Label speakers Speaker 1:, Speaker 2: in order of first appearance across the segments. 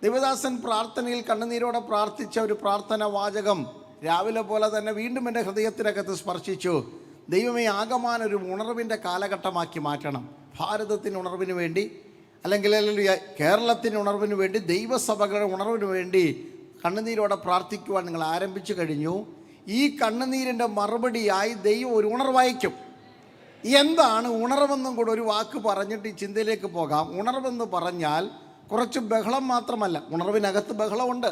Speaker 1: ദേവദാസൻ പ്രാർത്ഥനയിൽ കണ്ണുനീരോടെ പ്രാർത്ഥിച്ച ഒരു പ്രാർത്ഥന വാചകം രാവിലെ പോലെ തന്നെ വീണ്ടും എൻ്റെ ഹൃദയത്തിനകത്ത് സ്പർശിച്ചു. ദൈവമേ, ആകമാൻ ഒരു ഉണർവിൻ്റെ കാലഘട്ടമാക്കി മാറ്റണം. ഭാരതത്തിന് ഉണർവിന് വേണ്ടി, അല്ലെങ്കിൽ കേരളത്തിന് ഉണർവിന് വേണ്ടി, ദൈവസഭകളുടെ ഉണർവിന് വേണ്ടി കണ്ണുനീരോടെ പ്രാർത്ഥിക്കുവാൻ നിങ്ങൾ ആരംഭിച്ചു കഴിഞ്ഞു. ഈ കണ്ണുനീരിൻ്റെ മറുപടിയായി ദൈവം ഒരു ഉണർവയക്കും. എന്താണ് ഉണർവെന്നും കൂടെ ഒരു വാക്ക് പറഞ്ഞിട്ട് ഈ ചിന്തയിലേക്ക് പോകാം. ഉണർവെന്ന് പറഞ്ഞാൽ കുറച്ച് ബഹളം മാത്രമല്ല. ഉണർവിനകത്ത് ബഹളമുണ്ട്,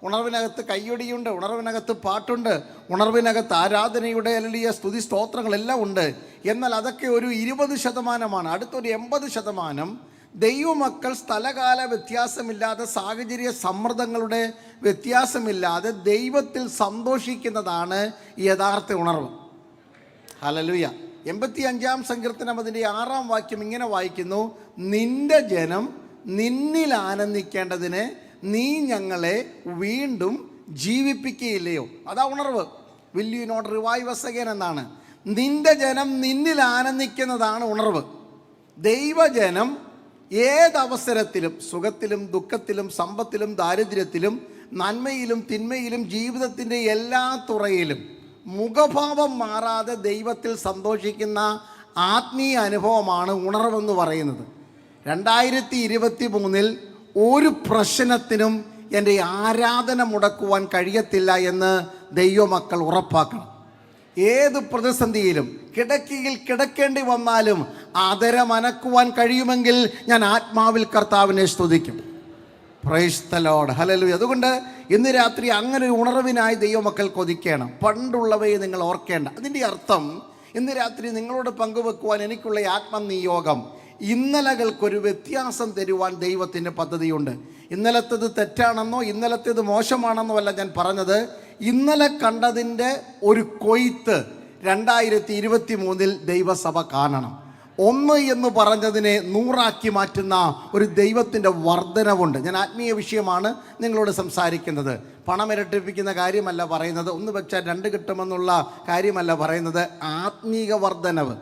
Speaker 1: ഉണർവിനകത്ത് കയ്യൊടിയുണ്ട്, ഉണർവിനകത്ത് പാട്ടുണ്ട്, ഉണർവിനകത്ത് ആരാധനയുടെ അല്ലെങ്കിൽ സ്തുതി സ്തോത്രങ്ങളെല്ലാം ഉണ്ട്. എന്നാൽ അതൊക്കെ ഒരു 20%. അടുത്തൊരു 80% ദൈവമക്കൾ സ്ഥലകാല വ്യത്യാസമില്ലാതെ, സാഹചര്യ സമ്മർദ്ദങ്ങളുടെ വ്യത്യാസമില്ലാതെ ദൈവത്തിൽ സന്തോഷിക്കുന്നതാണ് യഥാർത്ഥ ഉണർവ്. ഹല്ലേലൂയ. 85-ാം സങ്കീർത്തനം അതിൻ്റെ 6-ാം വാക്യം ഇങ്ങനെ വായിക്കുന്നു: നിന്റെ ജനം നിന്നിൽ ആനന്ദിക്കേണ്ടതിന് നീ ഞങ്ങളെ വീണ്ടും ജീവിപ്പിക്കുകയില്ലയോ. അതാ ഉണർവ്. Will you not revive us again എന്നാണ്. നിന്റെ ജനം നിന്നിൽ ആനന്ദിക്കുന്നതാണ് ഉണർവ്. ദൈവജനം ഏതവസരത്തിലും, സുഖത്തിലും ദുഃഖത്തിലും സമ്പത്തിലും ദാരിദ്ര്യത്തിലും നന്മയിലും തിന്മയിലും ജീവിതത്തിൻ്റെ എല്ലാ തുറയിലും മുഖഭാവം മാറാതെ ദൈവത്തിൽ സന്തോഷിക്കുന്ന ആത്മീയ അനുഭവമാണ് ഉണർവെന്ന് പറയുന്നത്. 2023 ഒരു പ്രശ്നത്തിനും എൻ്റെ ആരാധന മുടക്കുവാൻ കഴിയത്തില്ല എന്ന് ദൈവമക്കൾ ഉറപ്പാക്കണം. ഏത് പ്രതിസന്ധിയിലും കിടക്കയിൽ കിടക്കേണ്ടി വന്നാലും ആദരമനക്കുവാൻ കഴിയുമെങ്കിൽ ഞാൻ ആത്മാവിൽ കർത്താവിനെ സ്തുതിക്കും. Price the Lord. ഹല്ലേലൂയ. അതുകൊണ്ട് ഇന്ന് രാത്രി അങ്ങനെ ഒരു ഉണർവിനായി ദൈവമക്കൾ കൊതിക്കണം. പണ്ടുള്ളവയെ നിങ്ങൾ ഓർക്കേണ്ട. അതിൻ്റെ അർത്ഥം ഇന്ന് രാത്രി നിങ്ങളോട് പങ്കുവെക്കുവാൻ എനിക്കുള്ള ആത്മനിയോഗം, ഇന്നലകൾക്കൊരു വ്യത്യാസം തരുവാൻ ദൈവത്തിൻ്റെ പദ്ധതിയുണ്ട്. ഇന്നലത്തേത് തെറ്റാണെന്നോ ഇന്നലത്തേത് മോശമാണെന്നോ അല്ല ഞാൻ പറഞ്ഞത്. ഇന്നലെ കണ്ടതിൻ്റെ ഒരു കൊയ്ത്ത് 2023 ദൈവസഭ കാണണം. 1 എന്ന് പറഞ്ഞതിനെ 100 മാറ്റുന്ന ഒരു ദൈവത്തിൻ്റെ വർധനവുണ്ട്. ഞാൻ ആത്മീയ വിഷയമാണ് നിങ്ങളോട് സംസാരിക്കുന്നത്. പണം ഇരട്ടിപ്പിക്കുന്ന കാര്യമല്ല പറയുന്നത്, 1 വെച്ചാൽ 2 കിട്ടുമെന്നുള്ള കാര്യമല്ല പറയുന്നത്. ആത്മീക വർധനവ്,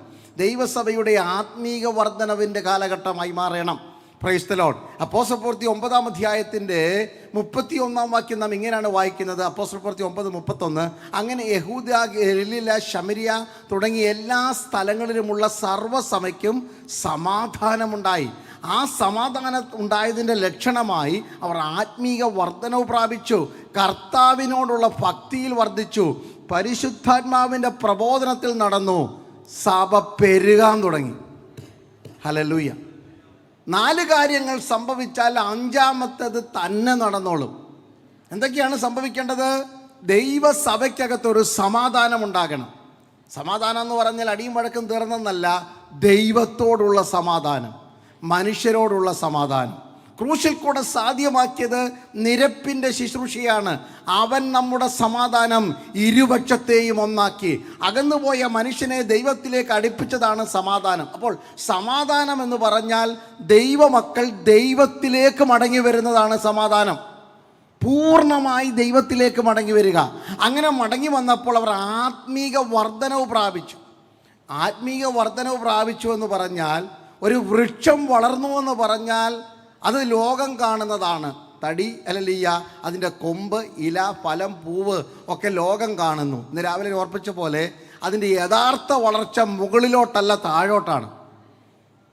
Speaker 1: ദൈവസഭയുടെ ആത്മീക വർധനവിൻ്റെ കാലഘട്ടമായി മാറണം. Price the Lord. അപ്പോസ്തല പ്രവൃത്തി 9-ാം അധ്യായത്തിൻ്റെ 31-ാം വാക്യം നാം ഇങ്ങനെയാണ് വായിക്കുന്നത്. അപ്പോസ്തല പ്രവൃത്തി 9:31. അങ്ങനെ യഹൂദ, ഗലീല, ശമരിയ തുടങ്ങിയ എല്ലാ സ്ഥലങ്ങളിലുമുള്ള സർവ്വസഭയ്ക്കും സമാധാനമുണ്ടായി. ആ സമാധാനം ഉണ്ടായതിൻ്റെ ലക്ഷണമായി അവർ ആത്മീക വർധനവ് പ്രാപിച്ചു, കർത്താവിനോടുള്ള ഭക്തിയിൽ വർദ്ധിച്ചു, പരിശുദ്ധാത്മാവിൻ്റെ പ്രബോധനത്തിൽ നടന്നു, സഭ പെരുകാൻ തുടങ്ങി. ഹല്ലേലൂയ. 4 കാര്യങ്ങൾ സംഭവിച്ചാൽ 5-ാമത്തേത് തന്നെ നടന്നോളും. എന്തൊക്കെയാണ് സംഭവിക്കേണ്ടത്? ദൈവസഭയ്ക്കകത്തൊരു സമാധാനം ഉണ്ടാകണം. സമാധാനം എന്ന് പറഞ്ഞാൽ അടിയും വഴക്കും തീർന്നെന്നല്ല, ദൈവത്തോടുള്ള സമാധാനം, മനുഷ്യരോടുള്ള സമാധാനം. ക്രൂശിൽ കൂടെ സാധ്യമാക്കിയത് നിരപ്പിൻ്റെ ശുശ്രൂഷയാണ്. അവൻ നമ്മുടെ സമാധാനം ഇരുപക്ഷത്തെയും ഒന്നാക്കി. അകന്നുപോയ മനുഷ്യനെ ദൈവത്തിലേക്ക് അടുപ്പിച്ചതാണ് സമാധാനം. അപ്പോൾ സമാധാനം എന്ന് പറഞ്ഞാൽ ദൈവമക്കൾ ദൈവത്തിലേക്ക് മടങ്ങി വരുന്നതാണ് സമാധാനം. പൂർണ്ണമായി ദൈവത്തിലേക്ക് മടങ്ങി വരിക. അങ്ങനെ മടങ്ങി വന്നപ്പോൾ അവർ ആത്മീക വർധനവ് പ്രാപിച്ചു. ആത്മീക വർധനവ് പ്രാപിച്ചു എന്ന് പറഞ്ഞാൽ, ഒരു വൃക്ഷം വളർന്നു എന്ന് പറഞ്ഞാൽ അത് ലോകം കാണുന്നതാണ്. തടി അല്ലല്ല, അതിൻ്റെ കൊമ്പ്, ഇല, ഫലം, പൂവ് ഒക്കെ ലോകം കാണുന്നു. ഇന്ന് രാവിലെ ഓർപ്പിച്ച പോലെ അതിൻ്റെ യഥാർത്ഥ വളർച്ച മുകളിലോട്ടല്ല, താഴോട്ടാണ്.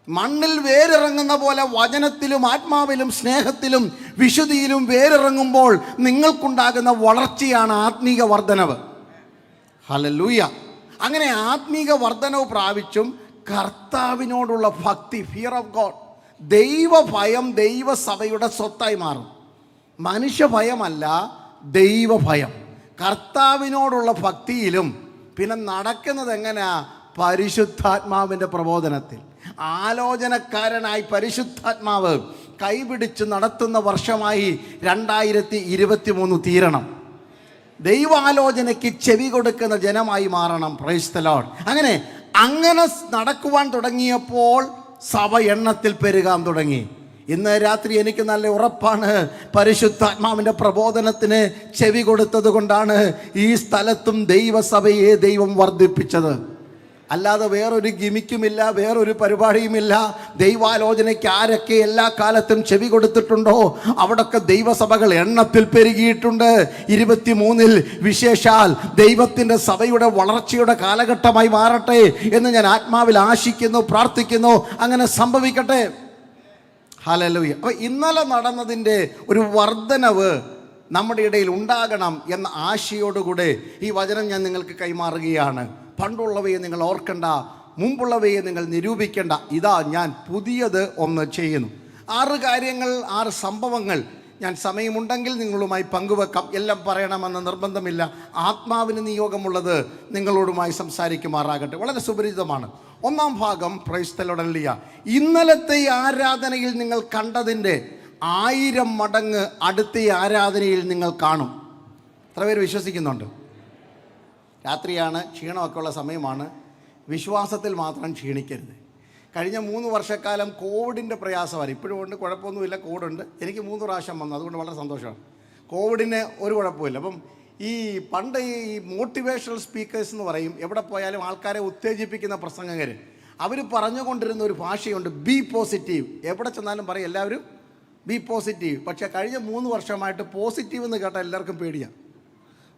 Speaker 1: മണ്ണിൽ വേരിറങ്ങുന്ന പോലെ വചനത്തിലും ആത്മാവിലും സ്നേഹത്തിലും വിശുദ്ധിയിലും വേരിറങ്ങുമ്പോൾ നിങ്ങൾക്കുണ്ടാകുന്ന വളർച്ചയാണ് ആത്മീക വർധനവ്. ഹല്ലേലൂയ. അങ്ങനെ ആത്മീക വർധനവ് പ്രാപിച്ചും കർത്താവിനോടുള്ള ഭക്തി, ഫിയർ ഓഫ് ഗോഡ്, ദൈവഭയം ദൈവസഭയുടെ സ്വത്തായി മാറും. മനുഷ്യഭയമല്ല, ദൈവഭയം. കർത്താവിനോടുള്ള ഭക്തിയിലും പിന്നെ നടക്കുന്നത് എങ്ങനെയാ? പരിശുദ്ധാത്മാവിൻ്റെ പ്രബോധനത്തിൽ. ആലോചനക്കാരനായി പരിശുദ്ധാത്മാവ് കൈപിടിച്ച് നടത്തുന്ന വർഷമായി 2023 തീരണം. ദൈവാലോചനയ്ക്ക് ചെവി കൊടുക്കുന്ന ജനമായി മാറണം. Price the Lord. അങ്ങനെ നടക്കുവാൻ തുടങ്ങിയപ്പോൾ സഭ എണ്ണത്തിൽ പെരുകാൻ തുടങ്ങി. ഇന്ന് രാത്രി എനിക്ക് നല്ല ഉറപ്പാണ്, പരിശുദ്ധാത്മാവിൻ്റെ പ്രബോധനത്തിന് ചെവി കൊടുത്തത് കൊണ്ടാണ് ഈ സ്ഥലത്തും ദൈവസഭയെ ദൈവം വർദ്ധിപ്പിച്ചത്. അല്ലാതെ വേറൊരു ഗിമിക്കുമില്ല, വേറൊരു പരിപാടിയുമില്ല. ദൈവാലോചനയ്ക്ക് ആരൊക്കെ എല്ലാ കാലത്തും ചെവി കൊടുത്തിട്ടുണ്ടോ അവിടൊക്കെ ദൈവസഭകൾ എണ്ണത്തിൽ പെരുകിയിട്ടുണ്ട്. 23 വിശേഷാൽ ദൈവത്തിൻ്റെ സഭയുടെ വളർച്ചയുടെ കാലഘട്ടമായി മാറട്ടെ എന്ന് ഞാൻ ആത്മാവിൽ ആശിക്കുന്നു, പ്രാർത്ഥിക്കുന്നു. അങ്ങനെ സംഭവിക്കട്ടെ. ഹല്ലേലൂയ. അപ്പോൾ ഇന്നലെ നടന്നതിൻ്റെ ഒരു വർധനവ് നമ്മുടെ ഇടയിൽ ഉണ്ടാകണം എന്ന ആശയോടുകൂടെ ഈ വചനം ഞാൻ നിങ്ങൾക്ക് കൈമാറുകയാണ്. പണ്ടുള്ളവയെ നിങ്ങൾ ഓർക്കണ്ട, മുമ്പുള്ളവയെ നിങ്ങൾ നിരൂപിക്കേണ്ട. ഇതാ ഞാൻ പുതിയത് ഒന്ന് ചെയ്യുന്നു. 6 കാര്യങ്ങൾ, 6 സംഭവങ്ങൾ ഞാൻ സമയമുണ്ടെങ്കിൽ നിങ്ങളുമായി പങ്കുവെക്കാം. എല്ലാം പറയണമെന്ന് നിർബന്ധമില്ല. ആത്മാവിന് നിയോഗമുള്ളത് നിങ്ങളോടുമായി സംസാരിക്കുമാറാകട്ടെ. വളരെ സുപരിചിതമാണ്. 1-ാം ഭാഗം, പ്രൈസ് ദി ലോർഡ്. ഇന്നലത്തെ ആരാധനയിൽ നിങ്ങൾ കണ്ടതിൻ്റെ 1000 മടങ്ങ് അടുത്ത ആരാധനയിൽ നിങ്ങൾ കാണും. എത്ര പേര് വിശ്വസിക്കുന്നുണ്ട്? രാത്രിയാണ്, ക്ഷീണമൊക്കെ ഉള്ള സമയമാണ്. വിശ്വാസത്തിൽ മാത്രം ക്ഷീണിക്കരുത്. കഴിഞ്ഞ 3 വർഷക്കാലം കോവിഡിൻ്റെ പ്രയാസമാണ്. ഇപ്പോഴും ഉണ്ട്, കുഴപ്പമൊന്നുമില്ല. കോവിഡുണ്ട്. എനിക്ക് 3 പ്രാവശ്യം വന്നു, അതുകൊണ്ട് വളരെ സന്തോഷമാണ്. കോവിഡിന് ഒരു കുഴപ്പമില്ല. അപ്പം ഈ പണ്ട് ഈ മോട്ടിവേഷണൽ സ്പീക്കേഴ്സ് എന്ന് പറയും, എവിടെ പോയാലും ആൾക്കാരെ ഉത്തേജിപ്പിക്കുന്ന പ്രസംഗകർ, അവർ പറഞ്ഞുകൊണ്ടിരുന്ന ഒരു ഭാഷയുണ്ട്, ബി പോസിറ്റീവ്. എവിടെ ചെന്നാലും പറയും എല്ലാവരും ബി പോസിറ്റീവ്. പക്ഷേ കഴിഞ്ഞ 3 വർഷമായിട്ട് പോസിറ്റീവ് എന്ന് കേട്ടാൽ എല്ലാവർക്കും പേടിയാണ്.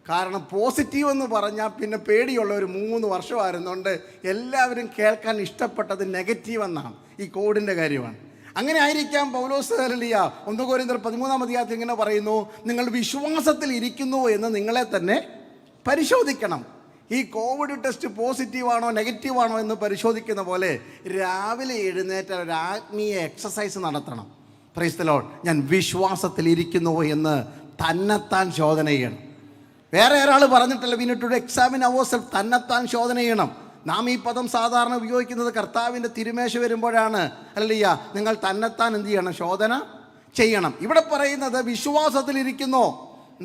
Speaker 1: കാരണം പോസിറ്റീവ് എന്ന് പറഞ്ഞാൽ പിന്നെ പേടിയുള്ള ഒരു 3 വർഷമായിരുന്നുകൊണ്ട് എല്ലാവരും കേൾക്കാൻ ഇഷ്ടപ്പെട്ടത് നെഗറ്റീവ് എന്നാണ്. ഈ കോവിഡിൻ്റെ കാര്യമാണ്. അങ്ങനെ ആയിരിക്കാം പൗലോസ് 1 കൊരിന്ത്യർ 13-ാം അധ്യായത്തിൽ ഇങ്ങനെ പറയുന്നു, നിങ്ങൾ വിശ്വാസത്തിൽ ഇരിക്കുന്നു എന്ന് നിങ്ങളെ തന്നെ പരിശോധിക്കണം. ഈ കോവിഡ് ടെസ്റ്റ് പോസിറ്റീവാണോ നെഗറ്റീവാണോ എന്ന് പരിശോധിക്കുന്ന പോലെ രാവിലെ എഴുന്നേറ്റ് ഒരു ആത്മീയ എക്സസൈസ് നടത്തണം. Price the Lord. ഞാൻ വിശ്വാസത്തിൽ ഇരിക്കുന്നു എന്ന് തന്നെത്താൻ ശോധന ചെയ്യണം. വേറെ ഒരാൾ പറഞ്ഞിട്ടല്ല, വി നീഡ് ടു എക്സാമിൻ അവർസെൽഫ്. തന്നെത്താൻ ശോധന ചെയ്യണം. നാം ഈ പദം സാധാരണ ഉപയോഗിക്കുന്നത് കർത്താവിൻ്റെ തിരുമേശ വരുമ്പോഴാണ്. ഹല്ലേലൂയ. നിങ്ങൾ തന്നെത്താൻ എന്ത് ചെയ്യണം? ശോധന ചെയ്യണം. ഇവിടെ പറയുന്നത് വിശ്വാസത്തിലിരിക്കുന്നോ,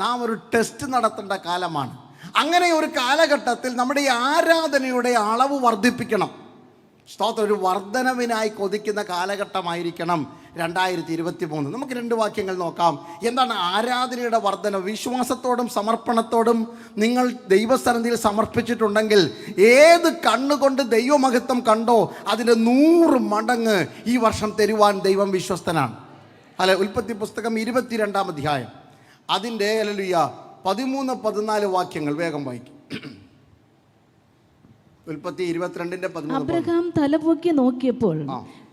Speaker 1: നാം ഒരു ടെസ്റ്റ് നടത്തേണ്ട കാലമാണ്. അങ്ങനെ ഒരു കാലഘട്ടത്തിൽ നമ്മുടെ ഈ ആരാധനയുടെ അളവ് വർദ്ധിപ്പിക്കണം. സ്തോത്രം. ഒരു വർധനവിനായി കൊതിക്കുന്ന കാലഘട്ടമായിരിക്കണം 2023. നമുക്ക് 2 വാക്യങ്ങൾ നോക്കാം. എന്താണ് ആരാധനയുടെ വർധന? വിശ്വാസത്തോടും സമർപ്പണത്തോടും നിങ്ങൾ ദൈവസന്നിധിയിൽ സമർപ്പിച്ചിട്ടുണ്ടെങ്കിൽ ഏത് കണ്ണുകൊണ്ട് ദൈവമഹത്വം കണ്ടോ അതിൻ്റെ 100 മടങ്ങ് ഈ വർഷം തരുവാൻ ദൈവം വിശ്വസ്തനാണ്. അല്ലെ? ഉൽപ്പത്തി പുസ്തകം 22-ാം അധ്യായം അതിൻ്റെ 13-14 വാക്യങ്ങൾ വേഗം വായിക്കും. ഉൽപ്പത്തി 22-ന്റെ 13.
Speaker 2: അബ്രഹാം തലപൊക്കി നോക്കിയപ്പോൾ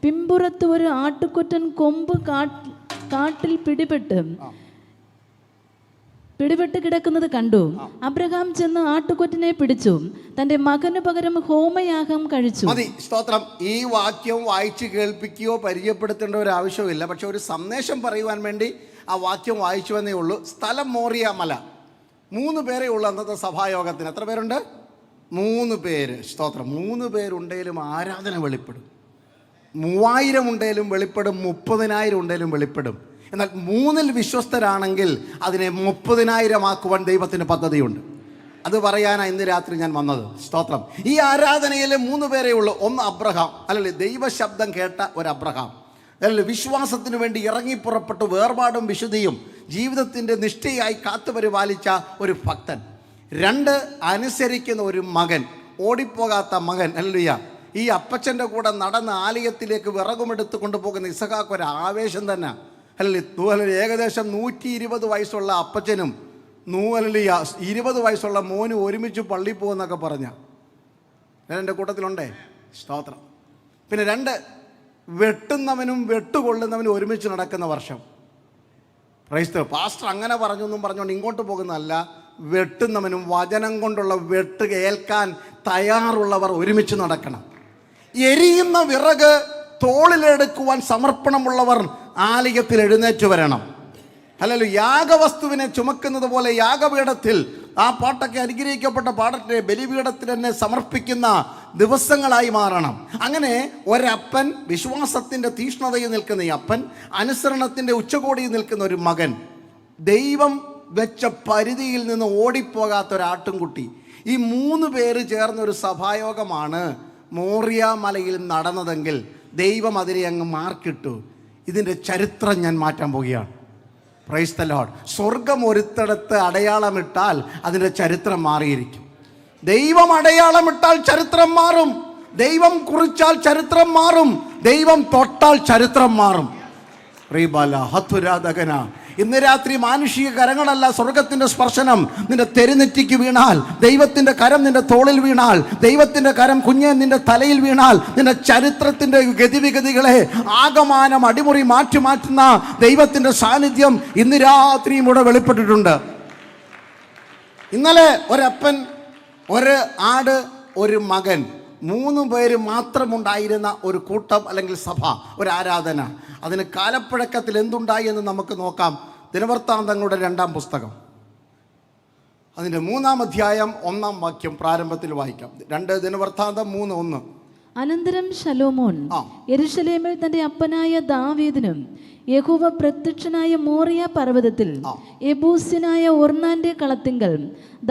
Speaker 2: പിമ്പുറത്ത് ഒരു ആട്ടുകൊറ്റൻ കൊമ്പ് കാട്ടിൽ പിടിപെട്ട് കിടക്കുന്നത് കണ്ടു. അബ്രഹാം ചെന്ന് ആട്ടുകൊറ്റനെ പിടിച്ചു, തന്റെ മകന് പകരം ഹോമയാഗം കഴിച്ചു.
Speaker 1: മതി. സ്തോത്രം. ഈ വാക്യം വായിച്ച് കേൾപ്പിക്കുകയോ പരിചയപ്പെടുത്തേണ്ട ഒരു ആവശ്യമില്ല. പക്ഷെ ഒരു സന്ദേശം പറയുവാൻ വേണ്ടി ആ വാക്യം വായിച്ചു എന്നേ ഉള്ളൂ. സ്ഥലം മോറിയ മല. 3 പേരേ ഉള്ളൂ അന്നത്തെ സഭായോഗത്തിന്. എത്ര പേരുണ്ട്? 3 പേര്. സ്തോത്രം. 3 പേരുണ്ടെങ്കിലും ആരാധന വെളിപ്പെടും. 3000 ഉണ്ടെങ്കിലും വെളിപ്പെടും, 30,000 ഉണ്ടെങ്കിലും വെളിപ്പെടും. എന്നാൽ 3-ൽ വിശ്വസ്തരാണെങ്കിൽ അതിനെ 30,000 ആക്കുവാൻ ദൈവത്തിന് പദ്ധതിയുണ്ട്. അത് പറയാനാണ് ഇന്ന് രാത്രി ഞാൻ വന്നത്. സ്തോത്രം. ഈ ആരാധനയിലെ 3 പേരേ ഉള്ളൂ. ഒന്ന് അബ്രഹാം, അല്ലല്ലേ? ദൈവശബ്ദം കേട്ട ഒരു അബ്രഹാം, അല്ലല്ലേ? വിശ്വാസത്തിന് വേണ്ടി ഇറങ്ങിപ്പുറപ്പെട്ടു വേർപാടും വിശുദ്ധിയും ജീവിതത്തിൻ്റെ നിഷ്ഠയായി കാത്തുപരിപാലിച്ച ഒരു ഭക്തൻ. 2 അനുസരിക്കുന്ന ഒരു മകൻ, ഓടിപ്പോകാത്ത മകൻ. ഹല്ലേലൂയ. ഈ അപ്പച്ചൻ്റെ കൂടെ നടന്ന് ആലയത്തിലേക്ക് വിറകുമെടുത്ത് കൊണ്ടുപോകുന്ന ഇസഹാക്ക് ഒരു ആവേശം തന്നെ. ഹല്ലേലൂയ. ഏകദേശം 120 വയസ്സുള്ള അപ്പച്ചനും 20 വയസ്സുള്ള മോനും ഒരുമിച്ച് പള്ളിയിൽ പോകുന്നൊക്കെ പറഞ്ഞ ഞാൻ എൻ്റെ കൂട്ടത്തിലുണ്ടേ. സ്തോത്രം. പിന്നെ 2 വെട്ടുന്നവനും വെട്ടുകൊള്ളുന്നവനും ഒരുമിച്ച് നടക്കുന്ന വർഷം. ക്രൈസ്തവ പാസ്റ്റർ അങ്ങനെ പറഞ്ഞൊന്നും പറഞ്ഞുകൊണ്ട് ഇങ്ങോട്ട് പോകുന്നതല്ല. വെട്ടുന്നവനും വചനം കൊണ്ടുള്ള വെട്ട് കേൾക്കാൻ തയ്യാറുള്ളവർ ഒരുമിച്ച് നടക്കണം. എരിയുന്ന വിറക് തോളിലെടുക്കുവാൻ സമർപ്പണമുള്ളവർ ആലയത്തിൽ എഴുന്നേറ്റ് വരണം. അല്ലല്ലോ? യാഗവസ്തുവിനെ ചുമക്കുന്നത് പോലെ യാഗപീഠത്തിൽ, ആ പാട്ടൊക്കെ അനുഗ്രഹിക്കപ്പെട്ട പാടത്തെ ബലിപീഠത്തിൽ തന്നെ സമർപ്പിക്കുന്ന ദിവസങ്ങളായി മാറണം. അങ്ങനെ ഒരപ്പൻ, വിശ്വാസത്തിൻ്റെ തീഷ്ണതയിൽ നിൽക്കുന്ന ഈ അപ്പൻ, അനുസരണത്തിൻ്റെ ഉച്ചകോടിയിൽ നിൽക്കുന്ന ഒരു മകൻ, ദൈവം വെച്ച പരിധിയിൽ നിന്ന് ഓടിപ്പോകാത്ത ഒരാട്ടുംകുട്ടി. ഈ 3 പേര് ചേർന്നൊരു സഭായോഗമാണ് മോറിയ മലയിൽ നടന്നതെങ്കിൽ ദൈവം അതിനെ അങ്ങ് മാർക്കിട്ടു. ഇതിൻ്റെ ചരിത്രം ഞാൻ മാറ്റാൻ പോവുകയാണ്. Price the Lord. സ്വർഗം ഒരുത്തടത്ത് അടയാളമിട്ടാൽ അതിൻ്റെ ചരിത്രം മാറിയിരിക്കും. ദൈവം അടയാളമിട്ടാൽ ചരിത്രം മാറും. ദൈവം കുറിച്ചാൽ ചരിത്രം മാറും. ദൈവം തൊട്ടാൽ ചരിത്രം മാറും. റീബാല ഹത്തുരാധകന. ഇന്ന് രാത്രി മാനുഷിക കരങ്ങളല്ല സ്വർഗത്തിന്റെ സ്പർശനം നിന്റെ തെരുനെറ്റിക്ക് വീണാൽ, ദൈവത്തിന്റെ കരം നിന്റെ തോളിൽ വീണാൽ, ദൈവത്തിന്റെ കരം കുഞ്ഞെ നിന്റെ തലയിൽ വീണാൽ, നിന്റെ ചരിത്രത്തിന്റെ ഗതിവിഗതികളെ ആകമാനം അടിമുറി മാറ്റുന്ന ദൈവത്തിന്റെ സാന്നിധ്യം ഇന്ന് രാത്രിയും ഇവിടെ വെളിപ്പെട്ടിട്ടുണ്ട്. ഇന്നലെ ഒരപ്പൻ, ഒരു ആട്, ഒരു മകൻ, 3 പേര് മാത്രമുണ്ടായിരുന്ന ഒരു കൂട്ടം അല്ലെങ്കിൽ സഭ, ഒരു ആരാധന. അതിന് കാലപ്പഴക്കത്തിൽ എന്തുണ്ടായി എന്ന് നമുക്ക് നോക്കാം. ദിനവൃത്താന്തങ്ങളുടെ 2-ാം പുസ്തകം, അതിൻ്റെ 3-ാം അധ്യായം 1-ാം വാക്യം പ്രാരംഭത്തിൽ വായിക്കാം. 2 ദിനവൃത്താന്തം 3:1.
Speaker 2: അനന്തരം ശലോമോൻ യെരൂശലേമിൽ തന്റെ അപ്പനായ ദാവീദിനും യഹോവ പ്രത്യക്ഷനായ മോറിയ പർവ്വതത്തിൽ യെബൂസ്യനായ ഒർന്നാന്റെ കളത്തിങ്കൽ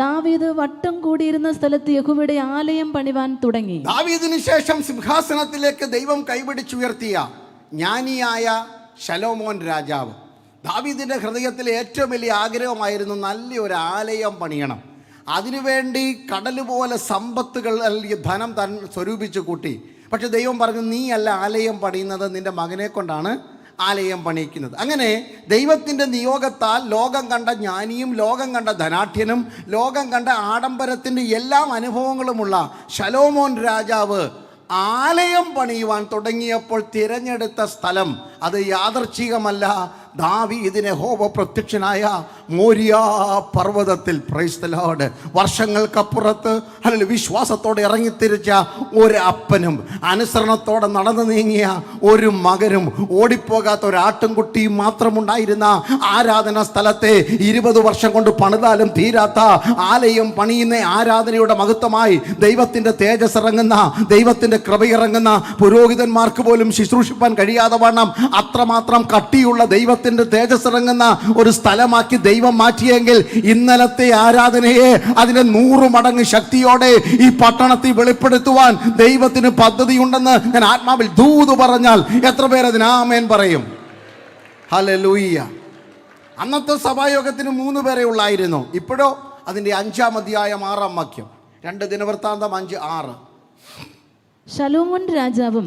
Speaker 2: ദാവീദ് വട്ടം കൂടിയിരുന്ന സ്ഥലത്ത് യഹോവയുടെ ആലയം പണിവാൻ തുടങ്ങി.
Speaker 1: ദാവീദിന് ശേഷം സിംഹാസനത്തിലേക്ക് ദൈവം കൈപിടിച്ചുയർത്തിയ ജ്ഞാനിയായ ശലോമോൻ രാജാവ്. ദാവീദിന്റെ ഹൃദയത്തിൽ ഏറ്റവും വലിയ ആഗ്രഹമായിരുന്നു നല്ലൊരു ആലയം പണിയണം. അതിനുവേണ്ടി കടല് പോലെ സമ്പത്തുകൾ അല്ലെങ്കിൽ ധനം സ്വരൂപിച്ചു കൂട്ടി. പക്ഷെ ദൈവം പറഞ്ഞു, നീ അല്ല ആലയം പണിയുന്നത്, നിന്റെ മകനെ കൊണ്ടാണ് ആലയം പണിയിക്കുന്നത്. അങ്ങനെ ദൈവത്തിൻ്റെ നിയോഗത്താൽ ലോകം കണ്ട ജ്ഞാനിയും ലോകം കണ്ട ധനാഠ്യനും ലോകം കണ്ട ആഡംബരത്തിൻ്റെ എല്ലാ അനുഭവങ്ങളുമുള്ള ശലോമോൻ രാജാവ് ആലയം പണിയുവാൻ തുടങ്ങിയപ്പോൾ തിരഞ്ഞെടുത്ത സ്ഥലം അത് യാദർച്ഛികമല്ല. ദാവീദിന് യഹോവ പ്രത്യക്ഷനായ മോരിയ പർവ്വതത്തിൽ, പ്രൈസ് ദി ലോർഡ്, വർഷങ്ങൾക്കപ്പുറത്ത് അല്ലെങ്കിൽ വിശ്വാസത്തോടെ ഇറങ്ങിത്തിരിച്ച ഒരു അപ്പനും അനുസരണത്തോടെ നടന്നു നീങ്ങിയ ഒരു മകനും ഓടിപ്പോകാത്ത ഒരു ആട്ടിൻകുട്ടിയും മാത്രമുണ്ടായിരുന്ന ആരാധന സ്ഥലത്തെ 20 വർഷം കൊണ്ട് പണിതാലും തീരാത്ത ആലയം പണിയുന്ന ആരാധനയുടെ മഹത്വമായി ദൈവത്തിൻ്റെ തേജസ് ഇറങ്ങുന്ന, ദൈവത്തിൻ്റെ കൃപയിറങ്ങുന്ന, പുരോഹിതന്മാർക്ക് പോലും ശുശ്രൂഷിപ്പാൻ കഴിയാതെ വണ്ണം അത്രമാത്രം കട്ടിയുള്ള ദൈവത്തിൻ്റെ തേജസ് ഇറങ്ങുന്ന ഒരു സ്ഥലമാക്കി ദൈവം മാറ്റിയെങ്കിൽ ഇന്നലത്തെ ആരാധനയെ അതിന്റെ 100 മടങ്ങ് ശക്തിയോടെ ഈ പട്ടണത്തിൽ വെളിപ്പെടുത്തുവാൻ ദൈവത്തിന് പദ്ധതിയുണ്ടെന്ന് ഞാൻ ആത്മാവിൽ ദൂത് പറഞ്ഞാൽ എത്ര പേർ അതിന് ആമേൻ പറയും? ഹല്ലേലൂയ. അന്നത്തെ സഭായോഗത്തിന് 3 പേരെ ഉള്ളായിരുന്നു. ഇപ്പോഴോ അതിന്റെ 5-ാം അധ്യായം 6-ാം വാക്യം, 2 ദിനവൃത്താന്തം 5:6.
Speaker 2: ശലോമോൻ രാജാവും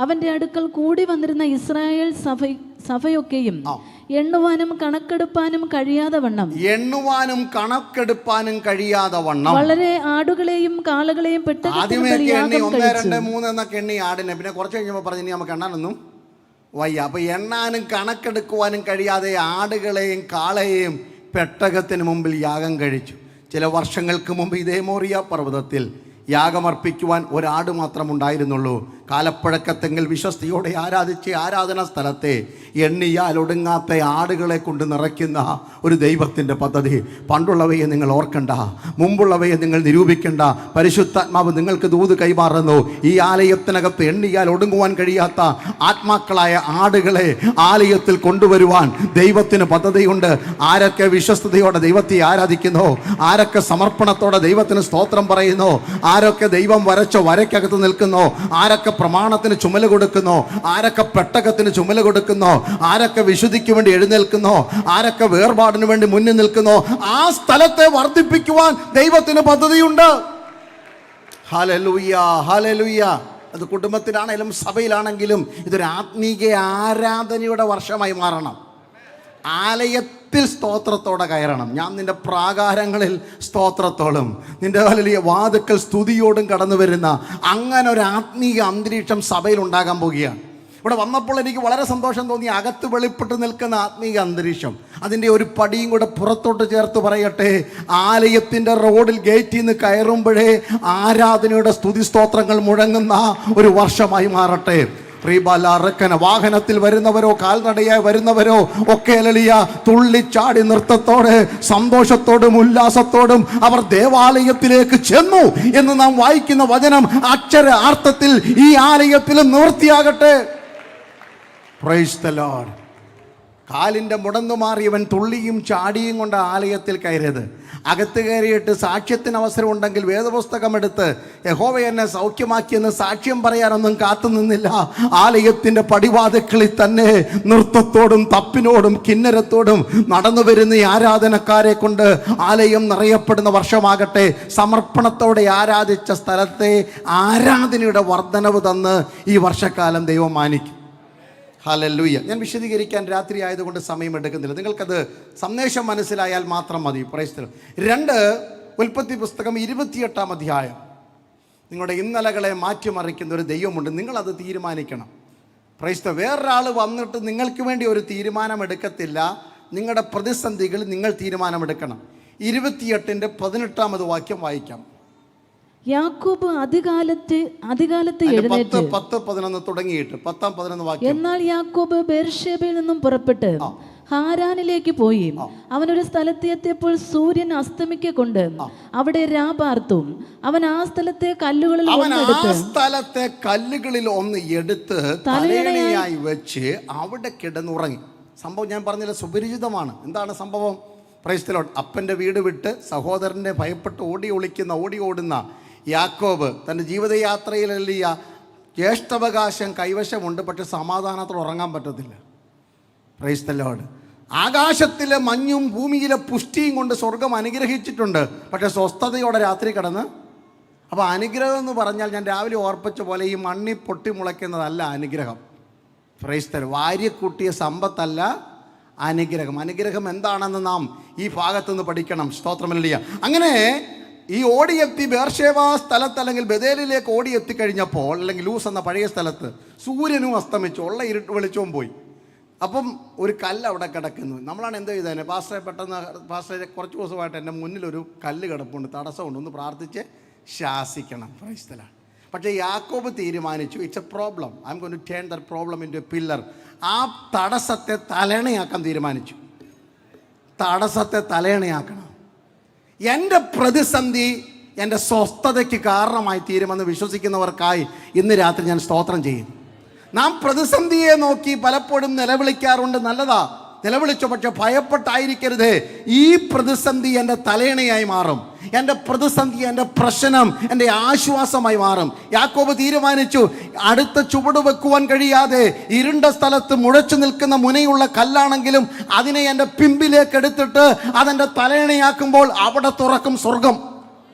Speaker 2: അവന്റെ അടുക്കൽ കൂടി വന്നിരുന്ന ഇസ്രായേൽ സഭയൊക്കെയും എണ്ണുവാനും കണക്കെടുപ്പാനും കഴിയാതെ വണ്ണം വളരെ ആടുകളെയും കാളകളെയും
Speaker 1: എന്നൊക്കെ എണ്ണി ആടിനെ. പിന്നെ കുറച്ച് കഴിഞ്ഞപ്പോൾ പറഞ്ഞു നമുക്ക് എണ്ണാനൊന്നും വയ്യ. അപ്പൊ എണ്ണാനും കണക്കെടുക്കുവാനും കഴിയാതെ ആടുകളെയും കാളയെയും പെട്ടകത്തിന് മുമ്പിൽ യാഗം കഴിച്ചു. ചില വർഷങ്ങൾക്ക് മുമ്പ് ഇതേ മോറിയ പർവ്വതത്തിൽ യാഗമർപ്പിക്കുവാൻ ഒരാട് മാത്രം ഉണ്ടായിരുന്നുള്ളൂ. കാലപ്പഴക്കത്തെങ്കിൽ വിശ്വസ്തയോടെ ആരാധിച്ച ആരാധനാ സ്ഥലത്തെ എണ്ണിയാൽ ഒടുങ്ങാത്ത ആടുകളെ കൊണ്ട് നിറയ്ക്കുന്ന ഒരു ദൈവത്തിൻ്റെ പദ്ധതി. പണ്ടുള്ളവയെ നിങ്ങൾ ഓർക്കണ്ട, മുമ്പുള്ളവയെ നിങ്ങൾ നിരൂപിക്കേണ്ട. പരിശുദ്ധാത്മാവ് നിങ്ങൾക്ക് ദൂത് കൈമാറുന്നു. ഈ ആലയത്തിനകത്ത് എണ്ണിയാൽ ഒടുങ്ങുവാൻ കഴിയാത്ത ആത്മാക്കളായ ആടുകളെ ആലയത്തിൽ കൊണ്ടുവരുവാൻ ദൈവത്തിന് പദ്ധതിയുണ്ട്. ആരൊക്കെ വിശ്വസ്തയോടെ ദൈവത്തെ ആരാധിക്കുന്നു, ആരൊക്കെ സമർപ്പണത്തോടെ ദൈവത്തിന് സ്തോത്രം പറയുന്നു, ആരൊക്കെ ദൈവം വരച്ച വരയ്ക്കകത്ത് നിൽക്കുന്നു, ആരൊക്കെ പ്രമാണത്തിന് ചുമല കൊടുക്കുന്നു, ആരൊക്കെ പെട്ടകത്തിന് ചുമല കൊടുക്കുന്നു, ആരൊക്കെ വിശുദ്ധിക്ക് വേണ്ടി എഴുന്നേൽക്കുന്നു, ആരൊക്കെ വേർപാടിന് വേണ്ടി മുന്നിൽ നിൽക്കുന്നു, ആ സ്ഥലത്തെ വർദ്ധിപ്പിക്കുവാൻ ദൈവത്തിന് പദ്ധതിയുണ്ട്. Hallelujah, hallelujah. അത് കുടുംബത്തിലാണെങ്കിലും സഭയിലാണെങ്കിലും ഇതൊരു ആത്മീക ആരാധനയുടെ വർഷമായി മാറണം. ആലയത്തിൽ സ്തോത്രത്തോടെ കയറണം. ഞാൻ നിന്റെ പ്രാകാരങ്ങളിൽ സ്തോത്രത്തോടും നിന്റെ വലിയ വാതുക്കൽ സ്തുതിയോടും കടന്നു വരുന്ന അങ്ങനെ ഒരു ആത്മീയ അന്തരീക്ഷം സഭയിൽ ഉണ്ടാകാൻ പോകുകയാണ്. ഇവിടെ വന്നപ്പോൾ എനിക്ക് വളരെ സന്തോഷം തോന്നി. അകത്ത് വെളിപ്പെട്ട് നിൽക്കുന്ന ആത്മീയ അന്തരീക്ഷം, അതിൻ്റെ ഒരു പടിയും കൂടെ പുറത്തോട്ട് ചേർത്ത് പറയട്ടെ. ആലയത്തിൻ്റെ റോഡിൽ ഗേറ്റിൽ നിന്ന് കയറുമ്പോഴേ ആരാധനയുടെ സ്തുതി സ്തോത്രങ്ങൾ മുഴങ്ങുന്ന ഒരു വർഷമായി മാറട്ടെ. വാഹനത്തിൽ വരുന്നവരോ കാൽനടയായി വരുന്നവരോ ഒക്കെ അലലിയ തുള്ളിച്ചാടി നൃത്തത്തോടെ സന്തോഷത്തോടും ഉല്ലാസത്തോടും അവർ ദേവാലയത്തിലേക്ക് ചെന്നു എന്ന് നാം വായിക്കുന്ന വചനം അക്ഷരാർത്ഥത്തിൽ ഈ ആലയത്തിൽ നിവൃത്തിയാകട്ടെ. Price the Lord. കാലിൻ്റെ മുടന്നു മാറിയവൻ തുള്ളിയും ചാടിയും കൊണ്ട് ആലയത്തിൽ കയറിയത്. അകത്ത് കയറിയിട്ട് സാക്ഷ്യത്തിന് അവസരമുണ്ടെങ്കിൽ വേദപുസ്തകം എടുത്ത് യഹോവ എന്നെ സൗഖ്യമാക്കിയെന്ന് സാക്ഷ്യം പറയാനൊന്നും കാത്തു നിന്നില്ല. ആലയത്തിൻ്റെ പടിവാതിൽക്കളിൽ തന്നെ നൃത്തത്തോടും തപ്പിനോടും കിന്നരത്തോടും നടന്നു വരുന്ന ഈ ആരാധനക്കാരെ കൊണ്ട് ആലയം നിറയപ്പെടുന്ന വർഷമാകട്ടെ. സമർപ്പണത്തോടെ ആരാധിച്ച സ്ഥലത്തെ ആരാധനയുടെ വർധനവ് തന്ന് ഈ വർഷക്കാലം ദൈവം മാനിക്കും. ഹല്ലേലൂയ. ഞാൻ വിശദീകരിക്കാൻ രാത്രി ആയതുകൊണ്ട് സമയമെടുക്കുന്നില്ല. നിങ്ങൾക്കത് സന്ദേശം മനസ്സിലായാൽ മാത്രം മതി. Price the Lord. 2 ഉൽപ്പത്തി പുസ്തകം 28 അധ്യായം. നിങ്ങളുടെ ഇന്നലകളെ മാറ്റിമറിക്കുന്ന ഒരു ദൈവമുണ്ട്. നിങ്ങളത് തീരുമാനിക്കണം. Price the Lord. വേറൊരാൾ വന്നിട്ട് നിങ്ങൾക്ക് വേണ്ടി ഒരു തീരുമാനം എടുക്കത്തില്ല. നിങ്ങളുടെ പ്രതിസന്ധികൾ നിങ്ങൾ തീരുമാനമെടുക്കണം. 28-18 വാക്യം വായിക്കാം.
Speaker 2: യാക്കോബ് അതികാലത്ത് എഴുന്നേറ്റ്
Speaker 1: 10-11 തുടങ്ങിയിട്ട് 10-11 വാക്യം.
Speaker 2: എന്നാൽ യാക്കോബ് ബേർഷേബയിൽ നിന്നും പുറപ്പെട്ട് ഹാരാനിലേക്ക് പോയി. അവനൊരു സ്ഥലത്ത് എത്തിയപ്പോൾ സൂര്യൻ അസ്തമിക്കൊണ്ട് അവിടെ രാപാർത്തു. അവൻ ആ സ്ഥലത്തെ കല്ലുകളിൽ
Speaker 1: ഒന്ന് എടുത്ത് തലയണയായി വെച്ച് അവിടെ കിടന്നുറങ്ങി. സംഭവം ഞാൻ പറഞ്ഞില്ല, സുപരിചിതമാണ്. എന്താണ് സംഭവം? Price the Lord. അപ്പൻ്റെ വീട് വിട്ട് സഹോദരനെ ഭയപ്പെട്ട് ഓടി ഓടുന്ന യാക്കോബ് തൻ്റെ ജീവിതയാത്രയിലെല്ലിയ ജ്യേഷ്ഠാവകാശം കൈവശമുണ്ട്. പക്ഷെ സമാധാനത്തോടെ ഉറങ്ങാൻ പറ്റത്തില്ല. Price the Lord. ആകാശത്തിലെ മഞ്ഞും ഭൂമിയിലെ പുഷ്ടിയും കൊണ്ട് സ്വർഗം അനുഗ്രഹിച്ചിട്ടുണ്ട്. പക്ഷെ സ്വസ്ഥതയോടെ രാത്രി കിടന്ന്. അപ്പോൾ അനുഗ്രഹം എന്ന് പറഞ്ഞാൽ ഞാൻ രാവിലെ ഓർപ്പിച്ച പോലെ ഈ മണ്ണി പൊട്ടി മുളയ്ക്കുന്നതല്ല അനുഗ്രഹം. Praise the lord. വാരിക്കൂട്ടിയ സമ്പത്തല്ല അനുഗ്രഹം. അനുഗ്രഹം എന്താണെന്ന് നാം ഈ ഭാഗത്തുനിന്ന് പഠിക്കണം. സ്തോത്രമല്ലിയ. അങ്ങനെ ഈ ഓടിയെത്തി ബേർഷേവ സ്ഥലത്ത് അല്ലെങ്കിൽ ബഥേലിലേക്ക് ഓടിയെത്തി കഴിഞ്ഞപ്പോൾ, അല്ലെങ്കിൽ ലൂസ് എന്ന പഴയ സ്ഥലത്ത് സൂര്യനും അസ്തമിച്ചു, ഉള്ള ഇരുട്ട് വെളിച്ചവും പോയി. അപ്പം ഒരു കല്ല് അവിടെ കിടക്കുന്നു. നമ്മളാണ് എന്ത് ചെയ്തേനെ? പാസ്റ്ററെ കുറച്ച് ദിവസമായിട്ട് എൻ്റെ മുന്നിലൊരു കല്ല് കിടപ്പുണ്ട്, തടസ്സമുണ്ട്, ഒന്ന് പ്രാർത്ഥിച്ച് ശാസിക്കണം. Price the Lord. പക്ഷേ യാക്കോബ് തീരുമാനിച്ചു, it's a problem, I'm going to turn that problem into a pillar. ആ തടസ്സത്തെ തലയണയാക്കാൻ തീരുമാനിച്ചു. തടസ്സത്തെ തലയണയാക്കണം. എൻ്റെ പ്രതിസന്ധി എൻ്റെ സ്വസ്ഥതയ്ക്ക് കാരണമായി തീരുമെന്ന് വിശ്വസിക്കുന്നവർക്കായി ഇന്ന് രാത്രി ഞാൻ സ്തോത്രം ചെയ്യും. നാം പ്രതിസന്ധിയെ നോക്കി പലപ്പോഴും നിലവിളിക്കാറുണ്ട്. നല്ലതാ, നിലവിളിച്ചോ. പക്ഷെ ഭയപ്പെട്ടായിരിക്കരുത്. ഈ പ്രതിസന്ധി എൻ്റെ തലയണയായി മാറും. എൻ്റെ പ്രതിസന്ധി, എൻ്റെ പ്രശ്നം എൻ്റെ ആശ്വാസമായി മാറും. യാക്കോബ് തീരുമാനിച്ചു, അടുത്ത ചുവട് വെക്കുവാൻ കഴിയാതെ ഇരുണ്ട സ്ഥലത്ത് മുഴച്ചു നിൽക്കുന്ന മുനയുള്ള കല്ലാണെങ്കിലും അതിനെ എൻ്റെ പിമ്പിലേക്ക് എടുത്തിട്ട് അതെൻ്റെ തലയണയാക്കുമ്പോൾ അവിടെ തുറക്കും സ്വർഗം.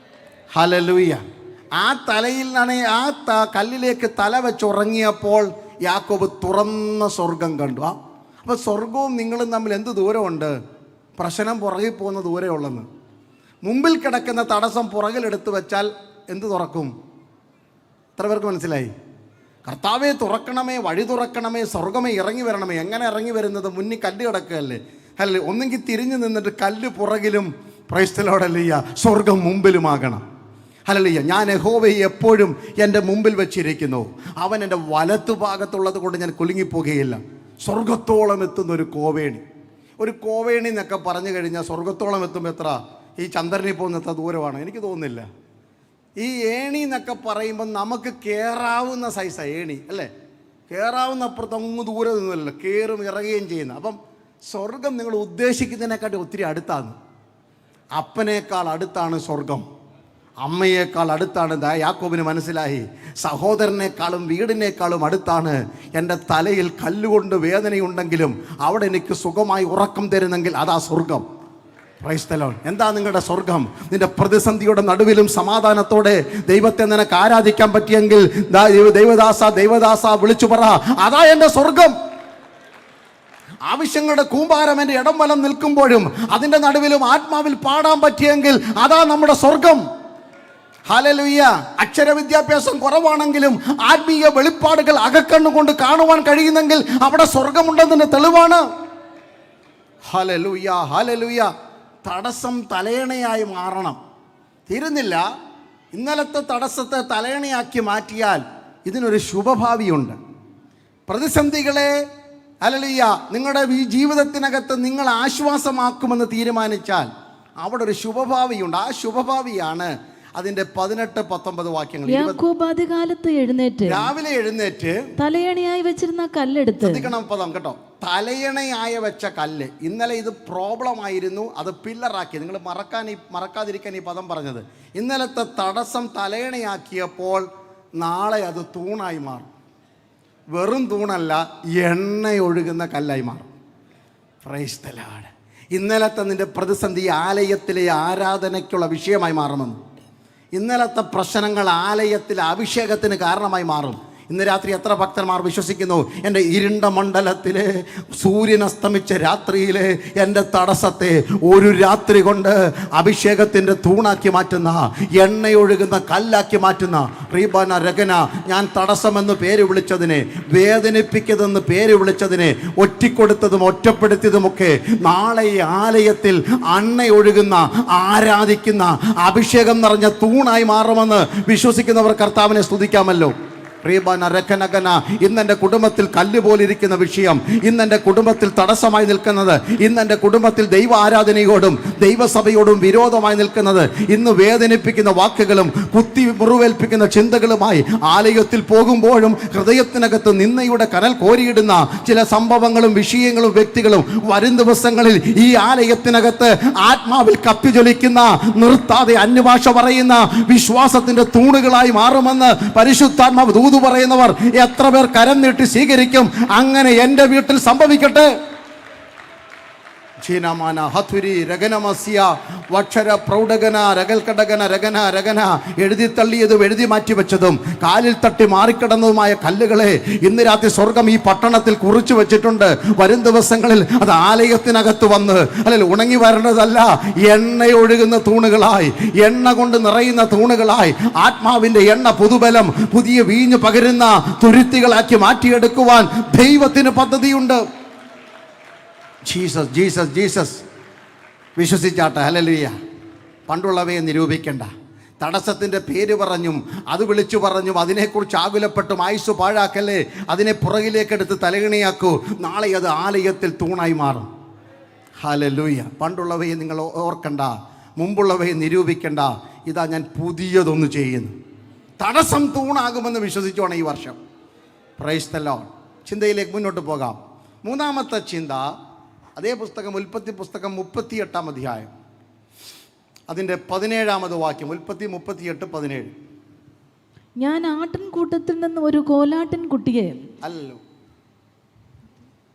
Speaker 1: ഹല്ലേലൂയ. ആ തലയിലാണ് ആ കല്ലിലേക്ക് തല വെച്ചുറങ്ങിയപ്പോൾ യാക്കോബ് തുറന്ന സ്വർഗം കണ്ടു. അപ്പോൾ സ്വർഗവും നിങ്ങളും തമ്മിൽ എന്ത് ദൂരമുണ്ട്? പ്രശ്നം പുറകിൽ പോകുന്ന ദൂരമേ ഉള്ളെന്ന്. മുമ്പിൽ കിടക്കുന്ന തടസ്സം പുറകിലെടുത്ത് വെച്ചാൽ എന്ത് തുറക്കും? എത്ര പേർക്ക് മനസ്സിലായി? കർത്താവെ തുറക്കണമേ, വഴി തുറക്കണമേ, സ്വർഗമേ ഇറങ്ങി വരണമേ. എങ്ങനെ ഇറങ്ങി വരുന്നത്? മുന്നിൽ കല്ല് കിടക്കുകയല്ലേ? അല്ലേ? ഒന്നെങ്കിൽ തിരിഞ്ഞു നിന്നിട്ട് കല്ല് പുറകിലും, പ്രൈസ് ദി ലോർഡ്, ഹല്ലേലൂയ, സ്വർഗം മുമ്പിലുമാകണം. ഹല്ലേലൂയ. ഞാൻ യഹോവയെ എപ്പോഴും എൻ്റെ മുമ്പിൽ വെച്ചിരിക്കുന്നു. അവൻ എൻ്റെ വലത്തു ഭാഗത്തുള്ളത് കൊണ്ട് ഞാൻ കുലുങ്ങിപ്പോകുകയില്ല. സ്വർഗത്തോളം എത്തുന്ന ഒരു കോവേണി. ഒരു കോവേണി എന്നൊക്കെ പറഞ്ഞു കഴിഞ്ഞാൽ സ്വർഗത്തോളം എത്തുമ്പോൾ എത്ര? ഈ ചന്ദ്രനിൽ പോകുന്ന എത്ര ദൂരമാണ്? എനിക്ക് തോന്നുന്നില്ല. ഈ ഏണി എന്നൊക്കെ പറയുമ്പോൾ നമുക്ക് കയറാവുന്ന സൈസാണ് ഏണി, അല്ലേ? കയറാവുന്ന അപ്പുറത്ത് അങ്ങ് ദൂരെ നിന്നല്ലോ, കയറും ഇറങ്ങുകയും ചെയ്യുന്ന. അപ്പം സ്വർഗം നിങ്ങൾ ഉദ്ദേശിക്കുന്നതിനെക്കാട്ടി ഒത്തിരി അടുത്താണ്. അപ്പനേക്കാൾ അടുത്താണ് സ്വർഗം. അമ്മയേക്കാൾ അടുത്താണ്. യാക്കോബിന് മനസ്സിലായി, സഹോദരനേക്കാളും വീടിനേക്കാളും അടുത്താണ്. എൻ്റെ തലയിൽ കല്ലുകൊണ്ട് വേദനയുണ്ടെങ്കിലും അവിടെ എനിക്ക് സുഖമായി ഉറക്കം തരുന്നെങ്കിൽ അതാ സ്വർഗം. Price the Lord. എന്താ നിങ്ങളുടെ സ്വർഗം? നിന്റെ പ്രതിസന്ധിയുടെ നടുവിലും സമാധാനത്തോടെ ദൈവത്തെ നിനക്ക് ആരാധിക്കാൻ പറ്റിയെങ്കിൽ ദൈവദാസ വിളിച്ചു പറ, അതാ എൻ്റെ സ്വർഗം. ആവശ്യങ്ങളുടെ കൂമ്പാരം എൻ്റെ ഇടം വലം നിൽക്കുമ്പോഴും അതിൻ്റെ നടുവിലും ആത്മാവിൽ പാടാൻ പറ്റിയെങ്കിൽ അതാ നമ്മുടെ സ്വർഗം. ഹല്ലേലൂയ. അക്ഷര വിദ്യാഭ്യാസം കുറവാണെങ്കിലും ആത്മീയ വെളിപ്പാടുകൾ അകക്കണ്ണുകൊണ്ട് കാണുവാൻ കഴിയുന്നെങ്കിൽ അവിടെ സ്വർഗമുണ്ടെന്നതിൻ്റെ തെളിവാണ്. Hallelujah, hallelujah. തടസ്സം തലയണയായി മാറണം. തീരുന്നില്ല. ഇന്നലത്തെ തടസ്സത്തെ തലയണയാക്കി മാറ്റിയാൽ ഇതിനൊരു ശുഭഭാവിയുണ്ട്. പ്രതിസന്ധികളെ ഹല്ലേലൂയ നിങ്ങളുടെ ഈ ജീവിതത്തിനകത്ത് നിങ്ങൾ ആശ്വാസമാക്കുമെന്ന് തീരുമാനിച്ചാൽ അവിടെ ഒരു ശുഭഭാവിയുണ്ട്. ആ ശുഭഭാവിയാണ് അതിന്റെ 18-19 വാക്യങ്ങൾ.
Speaker 2: യാക്കോബ് അതികാലത്ത് എഴുന്നേറ്റ്
Speaker 1: രാവിലെ എഴുന്നേറ്റ്
Speaker 2: തലയണിയായി വെച്ചിരുന്ന കല്ലെടുത്ത്,
Speaker 1: ശ്രദ്ധിക്കണം പദം കേട്ടോ, തലയണയായ വെച്ച കല്ല്. ഇന്നലെ ഇത് പ്രോബ്ലം ആയിരുന്നു, അത് പില്ലറാക്കി. നിങ്ങൾ മറക്കാതിരിക്കാൻ ഈ പദം പറഞ്ഞത്. ഇന്നലത്തെ തടസ്സം തലയണയാക്കിയപ്പോൾ നാളെ അത് തൂണായി മാറും. വെറും തൂണല്ല, എണ്ണയൊഴുകുന്ന കല്ലായി മാറും. Price the Lord. ഇന്നലത്തെ നിന്റെ പ്രതിസന്ധി ആലയത്തിലെ ആരാധനയ്ക്കുള്ള വിഷയമായി മാറുമെന്ന്. ഇന്നലത്തെ പ്രശ്നങ്ങൾ ആലയത്തിലെ അഭിഷേകത്തിന് കാരണമായി മാറും. ഇന്ന് രാത്രി എത്ര ഭക്തന്മാർ വിശ്വസിക്കുന്നു, എൻ്റെ ഇരുണ്ട മണ്ഡലത്തിലെ സൂര്യൻ അസ്തമിച്ച രാത്രിയിലെ എൻ്റെ തടസ്സത്തെ ഒരു രാത്രി കൊണ്ട് അഭിഷേകത്തിൻ്റെ തൂണാക്കി മാറ്റുന്ന, എണ്ണയൊഴുകുന്ന കല്ലാക്കി മാറ്റുന്ന റീബാന രഗന. ഞാൻ തടസ്സമെന്ന് പേര് വിളിച്ചതിനെ, വേദനിപ്പിക്കതെന്ന് പേര് വിളിച്ചതിനെ, ഒറ്റിക്കൊടുത്തതും ഒറ്റപ്പെടുത്തിയതുമൊക്കെ നാളെ ഈ ആലയത്തിൽ എണ്ണയൊഴുകുന്ന, ആരാധിക്കുന്ന, അഭിഷേകം നിറഞ്ഞ തൂണായി മാറുമെന്ന് വിശ്വസിക്കുന്നവർ കർത്താവിനെ സ്തുതിക്കാമല്ലോ. ഇന്നെൻ്റെ കുടുംബത്തിൽ കല്ല് പോലിരിക്കുന്ന വിഷയം, ഇന്നെൻ്റെ കുടുംബത്തിൽ തടസ്സമായി നിൽക്കുന്നത്, ഇന്നെൻ്റെ കുടുംബത്തിൽ ദൈവ ആരാധനയോടും ദൈവസഭയോടും വിരോധമായി നിൽക്കുന്നത്, ഇന്ന് വേദനിപ്പിക്കുന്ന വാക്കുകളും കുത്തി മുറിവേൽപ്പിക്കുന്ന ചിന്തകളുമായി ആലയത്തിൽ പോകുമ്പോഴും ഹൃദയത്തിനകത്ത് നിന്നയുടെ കനൽ കോരിയിടുന്ന ചില സംഭവങ്ങളും വിഷയങ്ങളും വ്യക്തികളും വരും ദിവസങ്ങളിൽ ഈ ആലയത്തിനകത്ത് ആത്മാവിൽ കത്തിജ്വലിക്കുന്ന, നിർത്താതെ അന്യഭാഷ പറയുന്ന വിശ്വാസത്തിന്റെ തൂണുകളായി മാറുമെന്ന് പരിശുദ്ധാത്മാവ് ദൂത് പറയുന്നവർ എത്ര പേർ കരം നീട്ടി സ്വീകരിക്കും? അങ്ങനെ എൻ്റെ വീട്ടിൽ സംഭവിക്കട്ടെ. എഴുതി തള്ളിയതും എഴുതി മാറ്റിവെച്ചതും കാലിൽ തട്ടി മാറിക്കിടന്നതുമായ കല്ലുകളെ ഇന്ന് രാത്രി സ്വർഗം ഈ പട്ടണത്തിൽ കുറിച്ചു വെച്ചിട്ടുണ്ട്. വരും ദിവസങ്ങളിൽ അത് ആലയത്തിനകത്ത് വന്ന് അല്ലെങ്കിൽ ഉണങ്ങി വരേണ്ടതല്ല, എണ്ണയൊഴുകുന്ന തൂണുകളായി, എണ്ണ കൊണ്ട് നിറയുന്ന തൂണുകളായി, ആത്മാവിന്റെ എണ്ണ പുതുബലം, പുതിയ വീഞ്ഞ് പകരുന്ന തുരുത്തികളാക്കി മാറ്റിയെടുക്കുവാൻ ദൈവത്തിന് പദ്ധതിയുണ്ട്. Jesus Jesus Jesus. വിശ്വസിച്ചാട്ടെ. ഹല്ലേലൂയ. പണ്ടുള്ളവയെ നിരൂപിക്കണ്ട. തടസ്സത്തിൻ്റെ പേര് പറഞ്ഞും അത് വിളിച്ചു പറഞ്ഞും അതിനെക്കുറിച്ച് ആകുലപ്പെട്ടും ആയുസ് പാഴാക്കല്ലേ. അതിനെ പുറകിലേക്കെടുത്ത് തലകണിയാക്കൂ. നാളെ അത് ആലയത്തിൽ തൂണായി മാറും. ഹല്ലേലൂയ. പണ്ടുള്ളവയെ നിങ്ങൾ ഓർക്കണ്ട, മുമ്പുള്ളവയെ നിരൂപിക്കണ്ട. ഇതാ ഞാൻ പുതിയതൊന്ന് ചെയ്യുന്നു. തടസ്സം തൂണാകുമെന്ന് വിശ്വസിച്ചോണം ഈ വർഷം. Price the Lord. ചിന്തയിലേക്ക് മുന്നോട്ട് പോകാം. മൂന്നാമത്തെ ചിന്ത, അതേ പുസ്തകം, ഉൽപ്പത്തി പുസ്തകം 38-ാം അധ്യായം, അതിൻ്റെ 17-ാമത് വാക്യം. ഉൽപ്പത്തി 38:17.
Speaker 2: ഞാൻ ആട്ടിൻകൂട്ടത്തിൽ നിന്ന് ഒരു കോലാട്ടിൻ കുട്ടിയെ,
Speaker 1: അല്ലല്ലോ,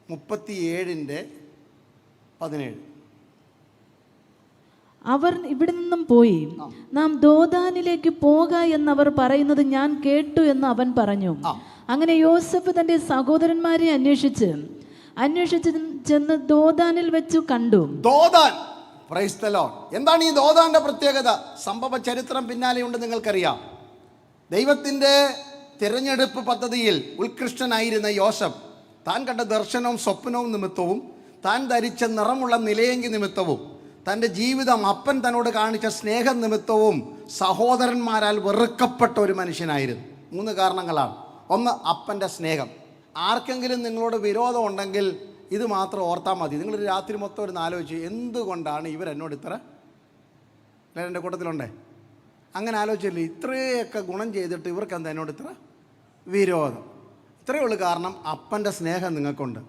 Speaker 1: 37:17.
Speaker 2: അവർ ഇവിടെ നിന്നും പോയി നാം ദോദാനിലേക്ക് പോക എന്നവർ പറയുന്നത് ഞാൻ കേട്ടു എന്ന് അവൻ പറഞ്ഞു. അങ്ങനെ യോസഫ് തന്റെ സഹോദരന്മാരെ അന്വേഷിച്ച് ചെന്ന് ദോദാനിൽ വെച്ചു കണ്ടു.
Speaker 1: ദോദാൻ. Praise the lord. എന്താണ് ഈ ദോദാന്റെ പ്രത്യേകത? സംഭവ ചരിത്രം പിന്നാലെയുണ്ട്, നിങ്ങൾക്കറിയാം. ദൈവത്തിൻ്റെ തിരഞ്ഞെടുപ്പ് പദ്ധതിയിൽ ഉത്കൃഷ്ടനായിരുന്ന യോസഫ് താൻ കണ്ട ദർശനവും സ്വപ്നവും നിമിത്തവും, താൻ ധരിച്ച നിറമുള്ള നിലയെങ്കി നിമിത്തവും, തൻ്റെ ജീവിതം അപ്പൻ തന്നോട് കാണിച്ച സ്നേഹം നിമിത്തവും സഹോദരന്മാരാൽ വെറുക്കപ്പെട്ട ഒരു മനുഷ്യനായിരുന്നു. 3 കാരണങ്ങളാണ്. ഒന്ന്, അപ്പൻ്റെ സ്നേഹം. ആർക്കെങ്കിലും നിങ്ങളോട് വിരോധം ഉണ്ടെങ്കിൽ ഇത് മാത്രം ഓർത്താൽ മതി. നിങ്ങൾ രാത്രി മൊത്തം ഒരു ആലോചിച്ച്, എന്തുകൊണ്ടാണ് ഇവരെന്നോട് ഇത്ര, എല്ലാവരും എൻ്റെ കൂട്ടത്തിലുണ്ടേ, അങ്ങനെ ആലോചിച്ചില്ലേ, ഇത്രയൊക്കെ ഗുണം ചെയ്തിട്ട് ഇവർക്ക് എന്താ എന്നോട് ഇത്ര വിരോധം? ഇത്രയേ ഉള്ളൂ കാരണം, അപ്പൻ്റെ സ്നേഹം നിങ്ങൾക്കുണ്ട്.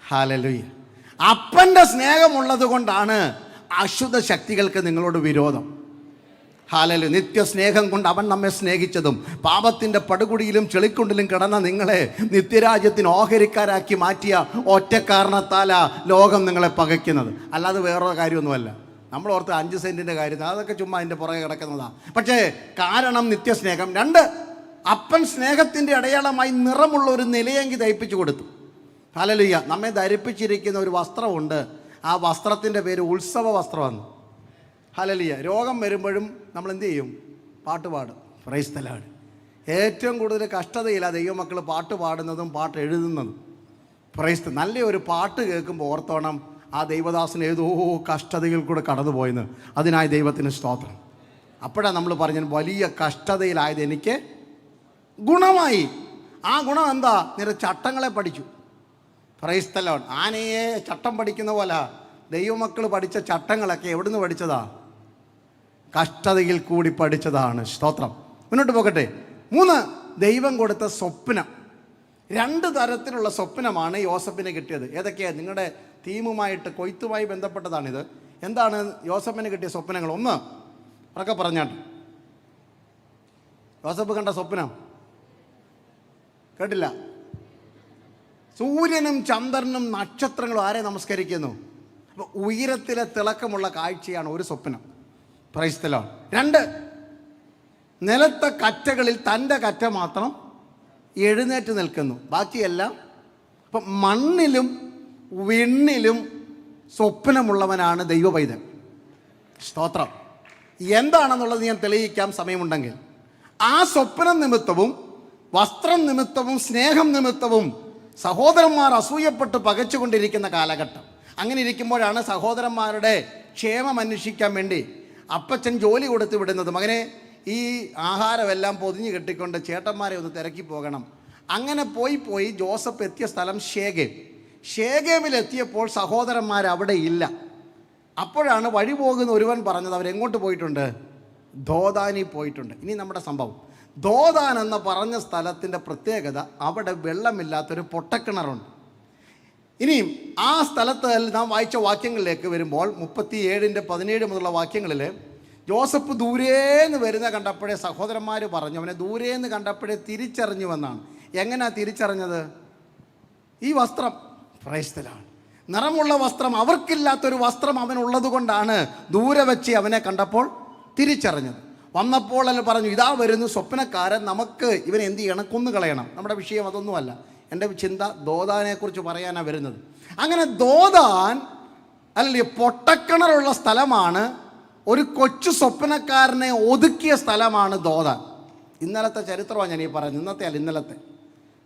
Speaker 1: ഹല്ലേലൂയ. അപ്പൻ്റെ സ്നേഹമുള്ളത് കൊണ്ടാണ് അശുദ്ധ ശക്തികൾക്ക് നിങ്ങളോട് വിരോധം. ഹല്ലേലൂയ. നിത്യസ്നേഹം കൊണ്ട് അവൻ നമ്മെ സ്നേഹിച്ചതും പാപത്തിൻ്റെ പടുകുടിയിലും ചെളിക്കുണ്ടിലും കിടന്ന നിങ്ങളെ നിത്യരാജ്യത്തിന് ഓഹരിക്കാരാക്കി മാറ്റിയ ഒറ്റ കാരണത്താലാ ലോകം നിങ്ങളെ പകയ്ക്കുന്നത്. അല്ലാതെ വേറൊരു കാര്യമൊന്നുമല്ല. നമ്മൾ ഓർത്ത് 5 സെൻറ്റിൻ്റെ കാര്യത്തിൽ അതൊക്കെ ചുമ്മാ അതിൻ്റെ പുറകെ കിടക്കുന്നതാണ്. പക്ഷേ കാരണം നിത്യസ്നേഹം. 2, അപ്പൻ സ്നേഹത്തിൻ്റെ അടയാളമായി നിറമുള്ള ഒരു നിലയെങ്കിൽ തയ്പ്പിച്ചു കൊടുത്തു. ഹല്ലേലൂയ. നമ്മെ ധരിപ്പിച്ചിരിക്കുന്ന ഒരു വസ്ത്രമുണ്ട്. ആ വസ്ത്രത്തിൻ്റെ പേര് ഉത്സവ വസ്ത്രമാണ്. ഹല്ലേലൂയ. രോഗം വരുമ്പോഴും നമ്മൾ എന്ത് ചെയ്യും? പാട്ട് പാടും. Price the Lord. ഏറ്റവും കൂടുതൽ കഷ്ടതയില്ല ദൈവമക്കൾ പാട്ട് പാടുന്നതും പാട്ട് എഴുതുന്നതും. പ്രൈസ്. നല്ലൊരു പാട്ട് കേൾക്കുമ്പോൾ ഓർത്തോണം, ആ ദൈവദാസന് ഏതോ കഷ്ടതയിൽ കൂടെ കടന്നുപോയെന്ന്. അതിനായി ദൈവത്തിന് സ്തോത്രം. അപ്പോഴാണ് നമ്മൾ പറഞ്ഞത്, വലിയ കഷ്ടതയിലായത് എനിക്ക് ഗുണമായി. ആ ഗുണം എന്താ? നിന്റെ ചട്ടങ്ങളെ പഠിച്ചു. Price the Lord. ആനയെ ചട്ടം പഠിക്കുന്ന പോലെ ദൈവമക്കൾ പഠിച്ച ചട്ടങ്ങളൊക്കെ എവിടുന്ന് പഠിച്ചതാ? കഷ്ടതയിൽ കൂടി പഠിച്ചതാണ്. സ്തോത്രം. മുന്നോട്ട് പോകട്ടെ. 3, ദൈവം കൊടുത്ത സ്വപ്നം. 2 തരത്തിലുള്ള സ്വപ്നമാണ് യോസഫിന് കിട്ടിയത്. ഏതൊക്കെയാണ്? നിങ്ങളുടെ തീമുമായിട്ട്, കൊയ്ത്തുമായി ബന്ധപ്പെട്ടതാണിത്. എന്താണ് യോസഫിന് കിട്ടിയ സ്വപ്നങ്ങൾ? 1 ഉറക്കെ പറഞ്ഞാട്ട്. യോസഫ് കണ്ട സ്വപ്നം കേട്ടില്ല? സൂര്യനും ചന്ദ്രനും നക്ഷത്രങ്ങളും ആരെ നമസ്കരിക്കുന്നു? അപ്പോൾ ഉയരത്തിലെ തിളക്കമുള്ള കാഴ്ചയാണ് ഒരു സ്വപ്നം. Price the Lord. 2, നിലത്തെ കറ്റകളിൽ തൻ്റെ കറ്റ മാത്രം എഴുന്നേറ്റ് നിൽക്കുന്നു, ബാക്കിയെല്ലാം. അപ്പം മണ്ണിലും വിണ്ണിലും സ്വപ്നമുള്ളവനാണ് ദൈവ പൈതൽ. സ്തോത്രം. എന്താണെന്നുള്ളത് ഞാൻ തെളിയിക്കാം സമയമുണ്ടെങ്കിൽ. ആ സ്വപ്നം നിമിത്തവും വസ്ത്രം നിമിത്തവും സ്നേഹം നിമിത്തവും സഹോദരന്മാർ അസൂയപ്പെട്ട് പകച്ചുകൊണ്ടിരിക്കുന്ന കാലഘട്ടം. അങ്ങനെ ഇരിക്കുമ്പോഴാണ് സഹോദരന്മാരുടെ ക്ഷേമം അന്വേഷിക്കാൻ വേണ്ടി അപ്പച്ചൻ ജോലി കൊടുത്ത് വിടുന്നത്. മകനെ, ഈ ആഹാരമെല്ലാം പൊതിഞ്ഞ് കെട്ടിക്കൊണ്ട് ചേട്ടന്മാരെ ഒന്ന് തിരക്കി പോകണം. അങ്ങനെ പോയി ജോസഫ് എത്തിയ സ്ഥലം ഷേഗേമിലെത്തിയപ്പോൾ സഹോദരന്മാർ അവിടെ ഇല്ല. അപ്പോഴാണ് വഴി പോകുന്ന ഒരുവൻ പറഞ്ഞത് അവരെങ്ങോട്ട് പോയിട്ടുണ്ട്? ദോദാനിൽ പോയിട്ടുണ്ട്. ഇനി നമ്മുടെ സംഭവം. ദോദാൻ എന്ന് പറഞ്ഞ സ്ഥലത്തിൻ്റെ പ്രത്യേകത, അവിടെ വെള്ളമില്ലാത്തൊരു പൊട്ടക്കിണറുണ്ട്. ഇനിയും ആ സ്ഥലത്ത് നാം വായിച്ച വാക്യങ്ങളിലേക്ക് വരുമ്പോൾ 37:17 മുതലുള്ള വാക്യങ്ങളിൽ ജോസഫ് ദൂരേന്ന് വരുന്ന കണ്ടപ്പോഴേ സഹോദരന്മാർ പറഞ്ഞു, അവനെ ദൂരേന്ന് കണ്ടപ്പോഴേ തിരിച്ചറിഞ്ഞുവെന്നാണ്. എങ്ങനെയാണ് തിരിച്ചറിഞ്ഞത്? ഈ വസ്ത്രം, പ്രൈസ്തലാണ്, നിറമുള്ള വസ്ത്രം, അവർക്കില്ലാത്തൊരു വസ്ത്രം അവനുള്ളത് കൊണ്ടാണ് ദൂരെ വെച്ച് അവനെ കണ്ടപ്പോൾ തിരിച്ചറിഞ്ഞത്. വന്നപ്പോൾ അല്ല പറഞ്ഞു, ഇതാ വരുന്നു സ്വപ്നക്കാരൻ, നമുക്ക് ഇവനെ എന്ത് ചെയ്യണം? കൊന്നുകളയണം. നമ്മുടെ വിഷയം അതൊന്നുമല്ല. എൻ്റെ ചിന്ത ദോദാനെക്കുറിച്ച് പറയാനാണ് വരുന്നത്. അങ്ങനെ ദോദാൻ അല്ലേ പൊട്ടക്കിണറുള്ള സ്ഥലമാണ്. ഒരു കൊച്ചു സ്വപ്നക്കാരനെ ഒതുക്കിയ സ്ഥലമാണ് ദോദാൻ. ഇന്നലത്തെ ചരിത്രമാണ് ഞാൻ ഈ പറയുന്നത്, ഇന്നത്തെ അല്ല, ഇന്നലത്തെ.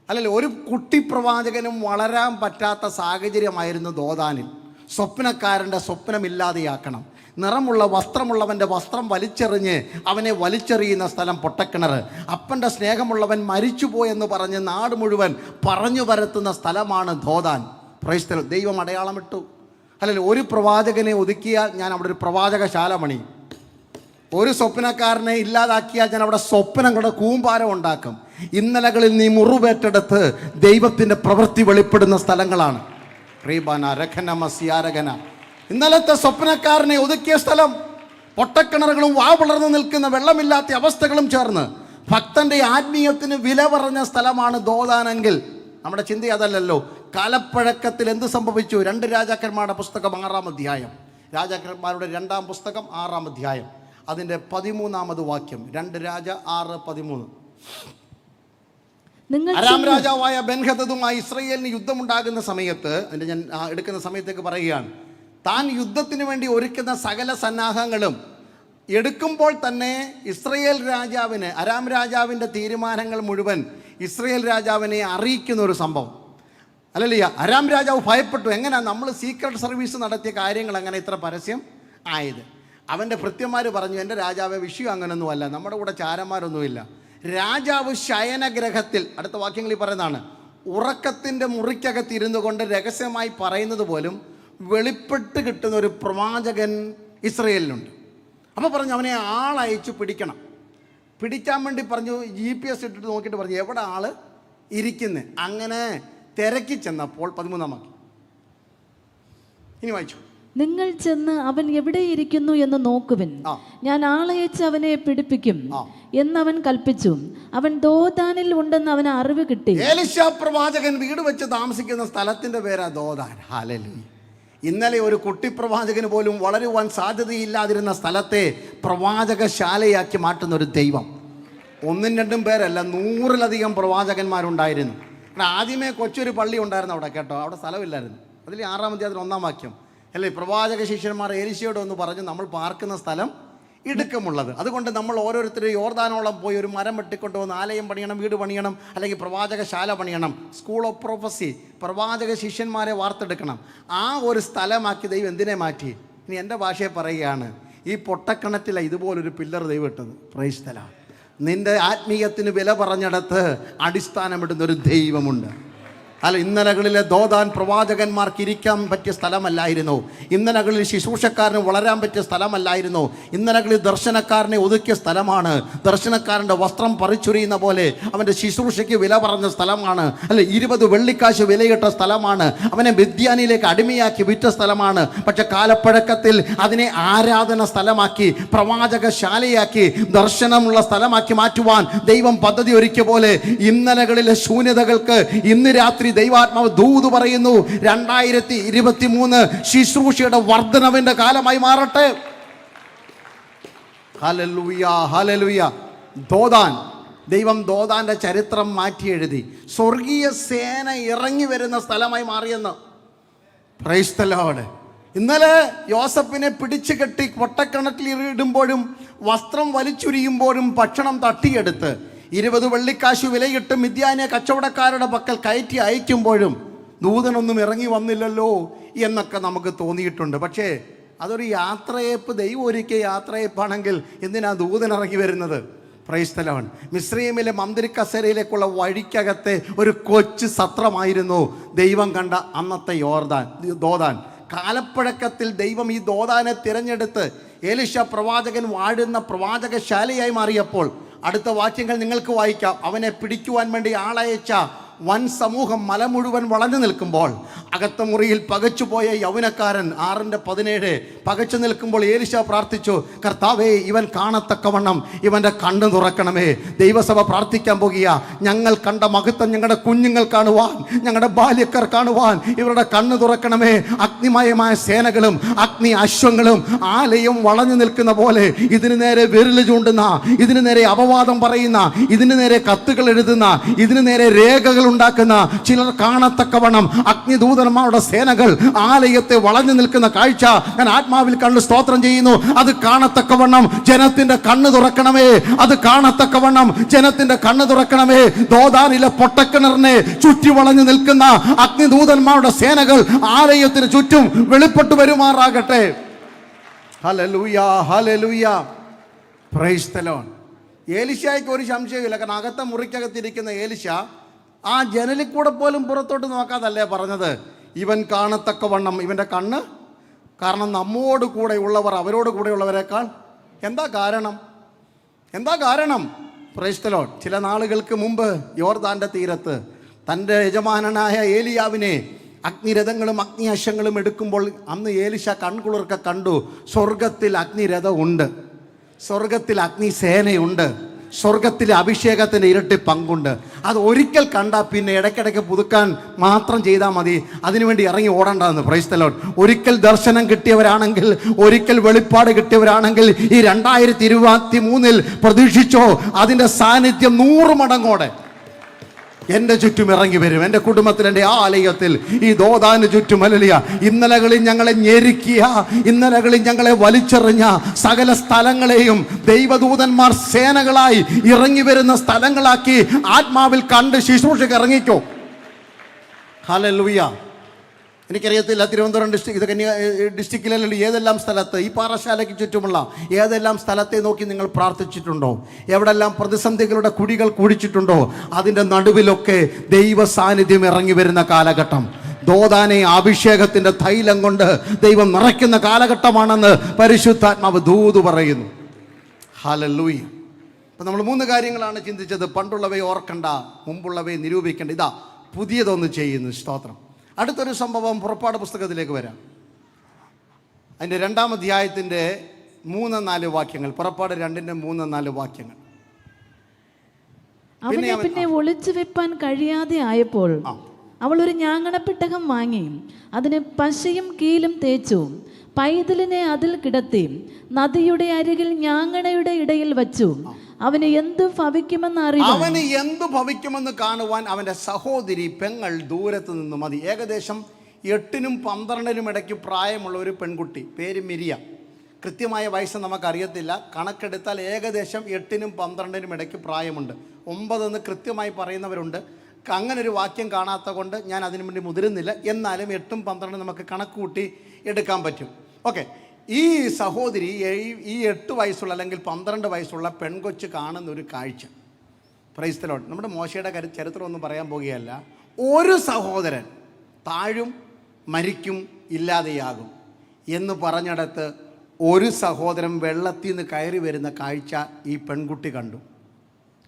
Speaker 1: അല്ലല്ലേ, ഒരു കുട്ടി പ്രവാചകനും വളരാൻ പറ്റാത്ത സാഹചര്യമായിരുന്നു ദോദാനിൽ. സ്വപ്നക്കാരൻ്റെ സ്വപ്നമില്ലാതെയാക്കണം. നിറമുള്ള വസ്ത്രമുള്ളവൻ്റെ വസ്ത്രം വലിച്ചെറിഞ്ഞ് അവനെ വലിച്ചെറിയുന്ന സ്ഥലം പൊട്ടക്കിണർ. അപ്പൻ്റെ സ്നേഹമുള്ളവൻ മരിച്ചുപോയെന്ന് പറഞ്ഞ് നാട് മുഴുവൻ പറഞ്ഞു പരത്തുന്ന സ്ഥലമാണ് ദോദാൻ. Praise the Lord. ദൈവം അടയാളമിട്ടു. അല്ലെങ്കിൽ ഒരു പ്രവാചകനെ ഒതുക്കിയാൽ ഞാൻ അവിടെ ഒരു പ്രവാചകശാല പണി. ഒരു സ്വപ്നക്കാരനെ ഇല്ലാതാക്കിയാൽ ഞാൻ അവിടെ സ്വപ്നങ്ങളുടെ കൂമ്പാരം ഉണ്ടാക്കും. ഇന്നലകളിൽ നീ മുറിവേറ്റെടുത്ത് ദൈവത്തിൻ്റെ പ്രവൃത്തി വെളിപ്പെടുന്ന സ്ഥലങ്ങളാണ്. ഇന്നലത്തെ സ്വപ്നക്കാരനെ ഒതുക്കിയ സ്ഥലം പൊട്ടക്കിണറുകളും വാ വളർന്നു നിൽക്കുന്ന വെള്ളമില്ലാത്ത അവസ്ഥകളും ചേർന്ന് ഭക്തന്റെ ആത്മീയത്തിന് വില പറഞ്ഞ സ്ഥലമാണ് ദോദാനെങ്കിൽ നമ്മുടെ ചിന്ത അതല്ലല്ലോ. കാലപ്പഴക്കത്തിൽ എന്ത് സംഭവിച്ചു? 2 രാജാക്കന്മാരുടെ പുസ്തകം 6-ാം അധ്യായം, രാജാക്കന്മാരുടെ 2-ാം പുസ്തകം 6-ാം അധ്യായം, അതിൻ്റെ 13-ാമത് വാക്യം. 2 രാജ 6:13. അരാം രാജാവായ ബെൻഹദദുമായി ഇസ്രയേലിന് യുദ്ധമുണ്ടാകുന്ന സമയത്ത്, അതിൻ്റെ ഞാൻ എടുക്കുന്ന സമയത്തേക്ക് പറയുകയാണ്, താൻ യുദ്ധത്തിന് വേണ്ടി ഒരുക്കുന്ന സകല സന്നാഹങ്ങളും എടുക്കുമ്പോൾ തന്നെ ഇസ്രയേൽ രാജാവിന്, അരാം രാജാവിൻ്റെ തീരുമാനങ്ങൾ മുഴുവൻ ഇസ്രയേൽ രാജാവിനെ അറിയിക്കുന്ന ഒരു സംഭവം. അല്ലല്ല, അരാം രാജാവ് ഭയപ്പെട്ടു. എങ്ങനെയാണ് നമ്മൾ സീക്രട്ട് സർവീസ് നടത്തിയ കാര്യങ്ങൾ എങ്ങനെ ഇത്ര പരസ്യം ആയത്? അവൻ്റെ ഭൃത്യന്മാർ പറഞ്ഞു, എൻ്റെ രാജാവെ, വിഷയം അങ്ങനൊന്നുമല്ല, നമ്മുടെ കൂടെ ചാരന്മാരൊന്നുമില്ല. രാജാവ് ശയനഗ്രഹത്തിൽ, അടുത്ത വാക്യങ്ങളിൽ പറയുന്നതാണ്, ഉറക്കത്തിൻ്റെ മുറിക്കകത്തിരുന്നു കൊണ്ട് രഹസ്യമായി പറയുന്നത് പോലും വെളിപ്പെട്ട് കിട്ടുന്ന ഒരു പ്രവാചകൻ ഇസ്രയേലിനുണ്ട്. അപ്പോൾ പറഞ്ഞു, അവനെ ആളയച്ചു പിടിക്കണം. പിടിക്കാൻ വേണ്ടി പറഞ്ഞു, GPS ഇട്ടിട്ട് നോക്കിയിട്ട് പറഞ്ഞു എവിടെ ആള് ഇരിക്കുന്നത്. അങ്ങനെ തിരക്കി ചെന്നപ്പോൾ 13-ാം വാക്യം ഇനി വായിച്ചു.
Speaker 2: നിങ്ങൾ ചെന്ന് അവൻ എവിടെ ഇരിക്കുന്നു എന്ന് നോക്കുവിൻ, ഞാൻ ആളയച്ച് അവനെ പിടിപ്പിക്കും എന്നവൻ കൽപ്പിച്ചു. അവൻ ദോദാനിൽ ഉണ്ടെന്ന് അവന് അറിവ് കിട്ടി.
Speaker 1: എലീശാ പ്രവാചകൻ വീട് വെച്ച് താമസിക്കുന്ന സ്ഥലത്തിന്റെ പേരാ ദോദാൻ. ഹല്ലേലൂയ. ഇന്നലെ ഒരു കുട്ടി പ്രവാചകന് പോലും വളരുവാൻ സാധ്യതയില്ലാതിരുന്ന സ്ഥലത്തെ പ്രവാചകശാലയാക്കി മാറ്റുന്ന ഒരു ദൈവം. 1-2 പേരല്ല, 100-ലധികം പ്രവാചകന്മാരുണ്ടായിരുന്നു. ആദ്യമേ കൊച്ചൊരു പള്ളി ഉണ്ടായിരുന്നു അവിടെ, കേട്ടോ, അവിടെ സ്ഥലമില്ലായിരുന്നു. അതിൽ 6-ാം അധ്യായത്തിൽ 1-ാം വാക്യം അല്ലേ, പ്രവാചക ശിഷ്യന്മാർ എലീശയോട് ഒന്ന് പറഞ്ഞു, നമ്മൾ പാർക്കുന്ന സ്ഥലം ഇടുക്കമുള്ളത്, അതുകൊണ്ട് നമ്മൾ ഓരോരുത്തരും യോർദാനോളം പോയി ഒരു മരം വെട്ടിക്കൊണ്ടുവന്ന് ആലയം പണിയണം, വീട് പണിയണം, അല്ലെങ്കിൽ പ്രവാചകശാല പണിയണം, സ്കൂൾ ഓഫ് പ്രൊഫസി, പ്രവാചക ശിഷ്യന്മാരെ വാർത്തെടുക്കണം. ആ ഒരു സ്ഥലമാക്കി ദൈവം എന്തിനെ മാറ്റി? ഇനി എൻ്റെ ഭാഷയെ പറയുകയാണ്, ഈ പൊട്ടക്കിണറ്റിലാണ് ഇതുപോലൊരു പില്ലർ ദൈവം ഇട്ടത്. Price the Lord. നിൻ്റെ ആത്മീയത്തിന് വില പറഞ്ഞിടത്ത് അടിസ്ഥാനമിടുന്നൊരു ദൈവമുണ്ട്. അല്ല, ഇന്നലകളിലെ ദോതാൻ പ്രവാചകന്മാർക്ക് ഇരിക്കാൻ പറ്റിയ സ്ഥലമല്ലായിരുന്നു. ഇന്നലകളിൽ ശുശ്രൂഷക്കാരന് വളരാൻ പറ്റിയ സ്ഥലമല്ലായിരുന്നു. ഇന്നലകളിൽ ദർശനക്കാരനെ ഒതുക്കിയ സ്ഥലമാണ്. ദർശനക്കാരൻ്റെ വസ്ത്രം പറിച്ചുരിയുന്ന പോലെ അവൻ്റെ ശുശ്രൂഷയ്ക്ക് വില പറഞ്ഞ സ്ഥലമാണ്. അല്ല, 20 വെള്ളിക്കാശ് വിലയിട്ട സ്ഥലമാണ്. അവനെ വിദ്യാനിലേക്ക് അടിമയാക്കി വിറ്റ സ്ഥലമാണ്. പക്ഷെ കാലപ്പഴക്കത്തിൽ അതിനെ ആരാധന സ്ഥലമാക്കി, പ്രവാചകശാലയാക്കി, ദർശനമുള്ള സ്ഥലമാക്കി മാറ്റുവാൻ ദൈവം പദ്ധതി ഒരുക്കിയ പോലെ ഇന്നലകളിലെ ശൂന്യതകൾക്ക് ഇന്ന് രാത്രി ദൈവാത്മാവ് ദൂത് പറയുന്നു, 2023 ശുശ്രൂഷയുടെ വർധനവിന്റെ കാലമായി മാറട്ടെ. Hallelujah, hallelujah. ദോതാൻ, ദൈവം ദോതാന്റെ ചരിത്രം മാറ്റി എഴുതി. സ്വർഗീയ സേന ഇറങ്ങി വരുന്ന സ്ഥലമായി മാറിയെന്ന്. Price the Lord. ഇന്നലെ യോസഫിനെ പിടിച്ചു കെട്ടി പൊട്ടക്കിണറ്റിൽ ഇടുമ്പോഴും വസ്ത്രം വലിച്ചുരിയുമ്പോഴും ഭക്ഷണം തട്ടിയെടുത്ത് 20 വെള്ളിക്കാശ് വിലയിട്ട് മിദ്യാനെ കച്ചവടക്കാരുടെ പക്കൽ കയറ്റി അയക്കുമ്പോഴും ദൂതനൊന്നും ഇറങ്ങി വന്നില്ലല്ലോ എന്നൊക്കെ നമുക്ക് തോന്നിയിട്ടുണ്ട്. പക്ഷേ അതൊരു യാത്രയപ്പ്, ദൈവം ഒരുക്കിയ യാത്രയപ്പാണെങ്കിൽ എന്തിനാ ദൂതൻ ഇറങ്ങി വരുന്നത്? Praise the lord. മിസ്രയീമിലെ മന്ദിര കസേരയിലേക്കുള്ള വഴിക്കകത്തെ ഒരു കൊച്ചു സത്രമായിരുന്നു ദൈവം കണ്ട അന്നത്തെ ദോതാൻ. കാലപ്പഴക്കത്തിൽ ദൈവം ഈ ദോതാനെ തിരഞ്ഞെടുത്ത് എലീശ പ്രവാചകൻ വാഴുന്ന പ്രവാചകശാലയായി മാറിയപ്പോൾ അടുത്ത വാക്യങ്ങൾ നിങ്ങൾക്ക് വായിക്കാം. അവനെ പിടിക്കുവാൻ വേണ്ടി ആളയച്ച വൻ സമൂഹം മല മുഴുവൻ വളഞ്ഞു നിൽക്കുമ്പോൾ അകത്ത മുറിയിൽ പകച്ചുപോയ യൗവനക്കാരൻ 6:17 പകച്ചു നിൽക്കുമ്പോൾ എലീശ പ്രാർത്ഥിച്ചു, കർത്താവേ, ഇവൻ കാണത്തക്കവണ്ണം ഇവൻ്റെ കണ്ണ് തുറക്കണമേ. ദൈവസഭ പ്രാർത്ഥിക്കാൻ പോകുക. ഞങ്ങൾ കണ്ട മഹത്വം ഞങ്ങളുടെ കുഞ്ഞുങ്ങൾ കാണുവാൻ, ഞങ്ങളുടെ ബാല്യക്കാർ കാണുവാൻ ഇവരുടെ കണ്ണ് തുറക്കണമേ. അഗ്നിമയമായ സേനകളും അഗ്നി അശ്വങ്ങളും ആലയം വളഞ്ഞു നിൽക്കുന്ന പോലെ ഇതിനു നേരെ വിരൽ ചൂണ്ടുന്ന, ഇതിനു നേരെ അപവാദം പറയുന്ന, ഇതിനു നേരെ കത്തുകൾ എഴുതുന്ന, ഇതിനു നേരെ രേഖകൾ ഉണ്ടാക്കുന്ന ചിലർ കാണത്തക്കവണ്ണം അഗ്നിദൂതന്മാരുടെ സേനകൾ ആലയത്തെ വളഞ്ഞു നിൽക്കുന്ന കാഴ്ച ഞാൻ ആത്മാവിൽ കണ്ട് സ്തോത്രം ചെയ്യുന്നു. അത് കാണത്തക്കവണ്ണം ജനത്തിന്റെ കണ്ണ് തുറക്കണമേ. അത് കാണത്തക്കവണ്ണം ജനത്തിന്റെ കണ്ണ് തുറക്കണമേ. ദോതാനിലെ പൊട്ടക്കിണറിനെ ചുറ്റി വളഞ്ഞു നിൽക്കുന്ന അഗ്നിദൂതന്മാരുടെ സേനകൾ ആലയത്തിന് ചുറ്റും വെളിപ്പെട്ടു വരുമാറാകട്ടെ. Hallelujah, hallelujah. Praise the lord. എലീശയ്ക്ക് ഒരു സംശയമില്ല. കാരണം അകത്ത മുറിക്കകത്തിരിക്കുന്ന എലീശ ആ ജനലിൽ കൂടെ പോലും പുറത്തോട്ട് നോക്കാതല്ലേ പറഞ്ഞത്, ഇവൻ കാണത്തക്കവണ്ണം ഇവൻ്റെ കണ്ണ്. കാരണം നമ്മോട് കൂടെ ഉള്ളവർ അവരോട് കൂടെയുള്ളവരെക്കാൾ എന്താ കാരണം? Price the Lord. ചില നാളുകൾക്ക് മുമ്പ് യോർദാൻ്റെ തീരത്ത് തൻ്റെ യജമാനനായ ഏലിയാവിനെ അഗ്നിരഥങ്ങളും അഗ്നി അശ്വങ്ങളും എടുക്കുമ്പോൾ അന്ന് ഏലിശ കൺകുളിർക്കെ കണ്ടു, സ്വർഗത്തിൽ അഗ്നിരഥമുണ്ട്, സ്വർഗത്തിൽ അഗ്നിസേനയുണ്ട്, സ്വർഗത്തിലെ അഭിഷേകത്തിൻ്റെ ഇരട്ടി പങ്കുണ്ട്. അത് ഒരിക്കൽ കണ്ടാൽ പിന്നെ ഇടയ്ക്കിടയ്ക്ക് പുതുക്കാൻ മാത്രം ചെയ്താൽ മതി, അതിനുവേണ്ടി ഇറങ്ങി ഓടേണ്ടതെന്ന്. Price the Lord. ഒരിക്കൽ ദർശനം കിട്ടിയവരാണെങ്കിൽ, ഒരിക്കൽ വെളിപ്പാട് കിട്ടിയവരാണെങ്കിൽ ഈ 2023 പ്രതീക്ഷിച്ചോ, അതിൻ്റെ സാന്നിധ്യം 100 മടങ്ങോടെ എൻ്റെ ചുറ്റും ഇറങ്ങി വരും. എൻ്റെ കുടുംബത്തിൽ, എൻ്റെ ആലയത്തിൽ, ഈ ദോതാന് ചുറ്റും. ഹല്ലേലൂയ. ഇന്നലകളിൽ ഞങ്ങളെ ഞെരുക്കിയ, ഇന്നലകളിൽ ഞങ്ങളെ വലിച്ചെറിഞ്ഞ സകല സ്ഥലങ്ങളെയും ദൈവദൂതന്മാർ സേനകളായി ഇറങ്ങി വരുന്ന സ്ഥലങ്ങളാക്കി ആത്മാവിൽ കണ്ട് ശുശ്രൂഷയ്ക്ക് ഇറങ്ങിക്കോ. ഹല്ലേലൂയ. എനിക്കറിയത്തില്ല തിരുവനന്തപുരം ഡിസ്ട്രിക്ട്, ഇത് കന്യാ ഡിസ്ട്രിക്റ്റിലല്ലോ, ഏതെല്ലാം സ്ഥലത്ത് ഈ പാറശാലയ്ക്ക് ചുറ്റുമുള്ള ഏതെല്ലാം സ്ഥലത്തെ നോക്കി നിങ്ങൾ പ്രാർത്ഥിച്ചിട്ടുണ്ടോ? എവിടെല്ലാം പ്രതിസന്ധികളുടെ കുഴികൾ കുഴിച്ചിട്ടുണ്ടോ? അതിൻ്റെ നടുവിലൊക്കെ ദൈവ സാന്നിധ്യം ഇറങ്ങി വരുന്ന കാലഘട്ടം. ദോതാനെ അഭിഷേകത്തിൻ്റെ തൈലം കൊണ്ട് ദൈവം നിറയ്ക്കുന്ന കാലഘട്ടമാണെന്ന് പരിശുദ്ധാത്മാവ് ദൂത് പറയുന്നു. ഹല്ലേലൂയ. അപ്പം നമ്മൾ 3 കാര്യങ്ങളാണ് ചിന്തിച്ചത്. പണ്ടുള്ളവയെ ഓർക്കണ്ട, മുമ്പുള്ളവയെ നിരൂപിക്കേണ്ട. ഇതാ പുതിയതൊന്ന് ചെയ്യുന്നു. സ്തോത്രം. അടുത്തൊരു സംഭവം പുറപ്പാട് പുസ്തകത്തിലേക്ക് വരാം. അതിൻ്റെ 2-ാം അധ്യായത്തിൻ്റെ 3-4 വാക്യങ്ങൾ. പുറപ്പാട് 2-ന്റെ 3-4 വാക്യങ്ങൾ.
Speaker 2: അവനെ പിന്നെ ഒളിച്ചു വെപ്പാൻ കഴിയാതെ ആയപ്പോൾ അവൾ ഒരു ഞാങ്ങണപ്പെട്ടകം വാങ്ങി അതിന് പശയും കീലും തേച്ചു പൈതലിനെ അതിൽ കിടത്തി നദിയുടെ അരികിൽ ഞാങ്ങണയുടെ ഇടയിൽ വച്ചു. അവന് എന്ത് ഭവിക്കുമെന്ന് കാണുവാൻ അവൻ്റെ സഹോദരി പെങ്ങൾ ദൂരത്ത് നിന്ന് മതി. ഏകദേശം 8-നും 12-നും ഇടയ്ക്ക് പ്രായമുള്ള ഒരു പെൺകുട്ടി, പേര് മിരിയ. കൃത്യമായ വയസ്സ് നമുക്കറിയത്തില്ല. കണക്കെടുത്താൽ ഏകദേശം 8-നും 12-നും ഇടയ്ക്ക് പ്രായമുണ്ട്. 9 എന്ന് കൃത്യമായി പറയുന്നവരുണ്ട്. അങ്ങനെ ഒരു വാക്യം കാണാത്ത കൊണ്ട് ഞാൻ അതിനു വേണ്ടി മുതിരുന്നില്ല. എന്നാലും 8-ഉം 12-ഉം നമുക്ക് കണക്ക് കൂട്ടി എടുക്കാൻ പറ്റും. ഓക്കെ. ഈ സഹോദരി ഈ 8 വയസ്സുള്ള അല്ലെങ്കിൽ 12 വയസ്സുള്ള പെൺകൊച്ച് കാണുന്ന ഒരു കാഴ്ച. Price the Lord. നമ്മുടെ മോശയുടെ ചരിത്രമൊന്നും പറയാൻ പോകുകയല്ല.
Speaker 1: ഒരു സഹോദരൻ താഴും, മരിക്കും, ഇല്ലാതെയാകും എന്ന് പറഞ്ഞിടത്ത് ഒരു സഹോദരൻ വെള്ളത്തിൽ നിന്ന് കയറി വരുന്ന കാഴ്ച ഈ പെൺകുട്ടി കണ്ടു.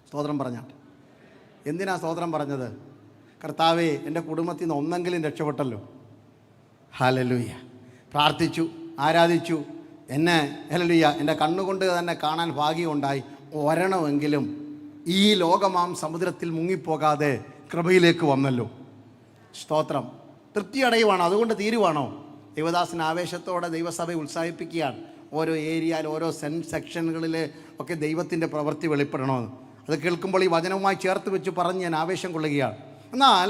Speaker 1: സ്തോത്രം പറഞ്ഞാട്ടെ. എന്തിനാ സ്തോത്രം പറഞ്ഞത്? കർത്താവേ, എൻ്റെ കുടുംബത്തിൽ നിന്ന് ഒന്നെങ്കിലും രക്ഷപ്പെട്ടല്ലോ. ഹല്ലേലൂയ. പ്രാർത്ഥിച്ചു, ആരാധിച്ചു. എന്നെ ഹല്ലേലൂയ എൻ്റെ കണ്ണുകൊണ്ട് തന്നെ കാണാൻ ഭാഗ്യമുണ്ടായി. ഒരെണ്ണമെങ്കിലും ഈ ലോകമാം സമുദ്രത്തിൽ മുങ്ങിപ്പോകാതെ കൃപയിലേക്ക് വന്നല്ലോ. സ്തോത്രം. തൃപ്തി അടയുവാണോ? അതുകൊണ്ട് തീരുവാണോ? ദൈവദാസൻ ആവേശത്തോടെ ദൈവസഭയെ ഉത്സാഹിപ്പിക്കുകയാണ്. ഓരോ ഏരിയയിൽ, ഓരോ സെക്ഷനുകളിൽ ഒക്കെ ദൈവത്തിൻ്റെ പ്രവൃത്തി വെളിപ്പെടണമെന്ന്. അത് കേൾക്കുമ്പോൾ ഈ വചനവുമായി ചേർത്ത് വെച്ച് പറഞ്ഞ് ഞാൻ ആവേശം കൊള്ളുകയാണ്. എന്നാൽ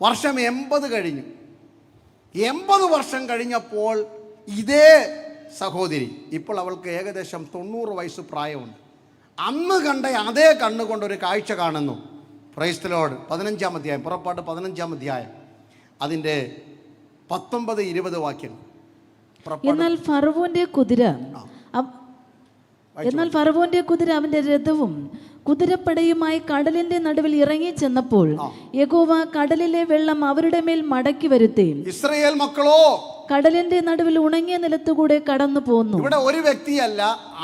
Speaker 1: വർഷം 80 കഴിഞ്ഞു. 80 വർഷം കഴിഞ്ഞപ്പോൾ ഇതേ സഹോദരി, ഇപ്പോൾ അവൾക്ക് ഏകദേശം 90 വയസ്സ് പ്രായമുണ്ട്. അന്ന് കണ്ട അതേ കണ്ണുകൊണ്ട് ഒരു കാഴ്ച കാണുന്നു. Price the Lord. 15-ാം അധ്യായം, പുറപ്പാട് 15-ാം അധ്യായം, അതിൻ്റെ 19-20 വാക്യം.
Speaker 2: എന്നാൽ ഫറവോന്റെ കുതിര അവന്റെ രഥവും കുതിരപ്പടയുമായി കടലിന്റെ നടുവിൽ ഇറങ്ങി ചെന്നപ്പോൾ യഹോവ കടലിലെ വെള്ളം അവരുടെ മേൽ മടക്കി വരുത്തി
Speaker 1: ഇസ്രായേൽ മക്കളോ
Speaker 2: കടലിന്റെ നടുവിൽ ഉണങ്ങിയ നിലത്തുകൂടെ കടന്നു പോന്നു.
Speaker 1: ഇവിടെ ഒരു വ്യക്തിയല്ല,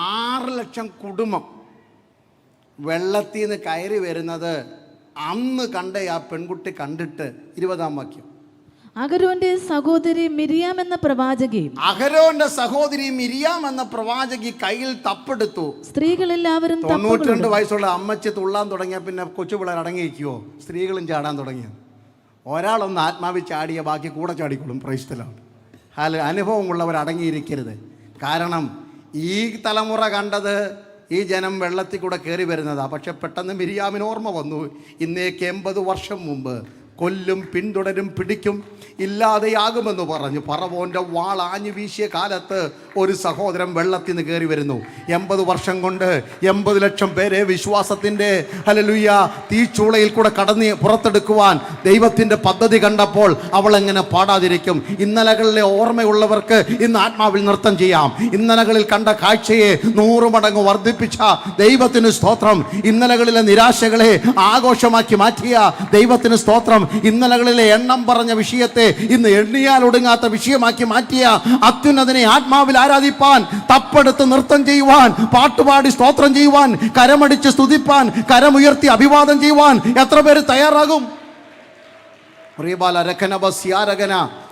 Speaker 1: 6 ലക്ഷം കുടുംബം വെള്ളത്തിൽ നിന്ന് കയറി വരുന്നത് അന്ന് കണ്ട ആ പെൺകുട്ടി കണ്ടിട്ട്. 20-ാം വാക്യം.
Speaker 2: അഹരോന്റെ സഹോദരി മിരിയാം എന്ന പ്രവാചകി കയ്യിൽ തപ്പെടുത്തു. സ്ത്രീകളെല്ലാവരും
Speaker 1: 92 വയസ്സുള്ള അമ്മച്ചി തുള്ളാൻ തുടങ്ങിയ പിന്നെ കൊച്ചുപിള്ളേർ അടങ്ങിയിരിക്കുവോ? സ്ത്രീകളും ചാടാൻ തുടങ്ങിയ. ഒരാളൊന്ന് ആത്മാവിൽ ചാടിയ ബാക്കി കൂടെ ചാടിക്കൊള്ളും. Praise the lord. അനുഭവമുള്ളവർ അടങ്ങിയിരിക്കരുത്. കാരണം ഈ തലമുറ കണ്ടത് ഈ ജനം വെള്ളത്തിൽ കൂടെ കയറി വരുന്നതാണ്. പക്ഷെ പെട്ടെന്ന് മിരിയാമിന് ഓർമ്മ വന്നു, ഇന്നേക്ക് 80 വർഷം മുമ്പ് കൊല്ലും, പിന്തുടരും, പിടിക്കും, ഇല്ലാതെയാകുമെന്ന് പറഞ്ഞു ഫറവോൻ്റെ വാൾ ആഞ്ഞു വീശിയ കാലത്ത് ഒരു സഹോദരൻ വെള്ളത്തിൽ നിന്ന് കയറി വരുന്നു. 80 വർഷം കൊണ്ട് 80 ലക്ഷം പേരെ വിശ്വാസത്തിൻ്റെ ഹല്ലേലൂയ തീച്ചൂളയിൽ കൂടെ കടന്ന് പുറത്തെടുക്കുവാൻ ദൈവത്തിൻ്റെ പദ്ധതി കണ്ടപ്പോൾ അവൾ എങ്ങനെ പാടാതിരിക്കും? ഇന്നലകളിലെ ഓർമ്മയുള്ളവർക്ക് ഇന്ന് ആത്മാവിൽ നൃത്തം ചെയ്യാം. ഇന്നലകളിൽ കണ്ട കാഴ്ചയെ 100 മടങ്ങ് വർദ്ധിപ്പിച്ച ദൈവത്തിന് സ്തോത്രം. ഇന്നലകളിലെ നിരാശകളെ ആഘോഷമാക്കി മാറ്റിയ ദൈവത്തിന് സ്തോത്രം. ഇന്നലകളിലെ എണ്ണം പറഞ്ഞ വിഷയത്തെ ഇന്ന് എണ്ണിയാൽ ഒടുങ്ങാത്ത വിഷയമാക്കി മാറ്റിയ അത്യുന്നതനെ ആത്മാവിൽ ആരാധിപ്പാൻ, തപ്പെടുത്ത് നൃത്തം ചെയ്യുവാൻ, പാട്ടുപാടി സ്തോത്രം ചെയ്യുവാൻ, കരമടിച്ച് സ്തുതിപ്പാൻ, കരമുയർത്തി അഭിവാദം ചെയ്യുവാൻ എത്ര പേര് തയ്യാറാകും?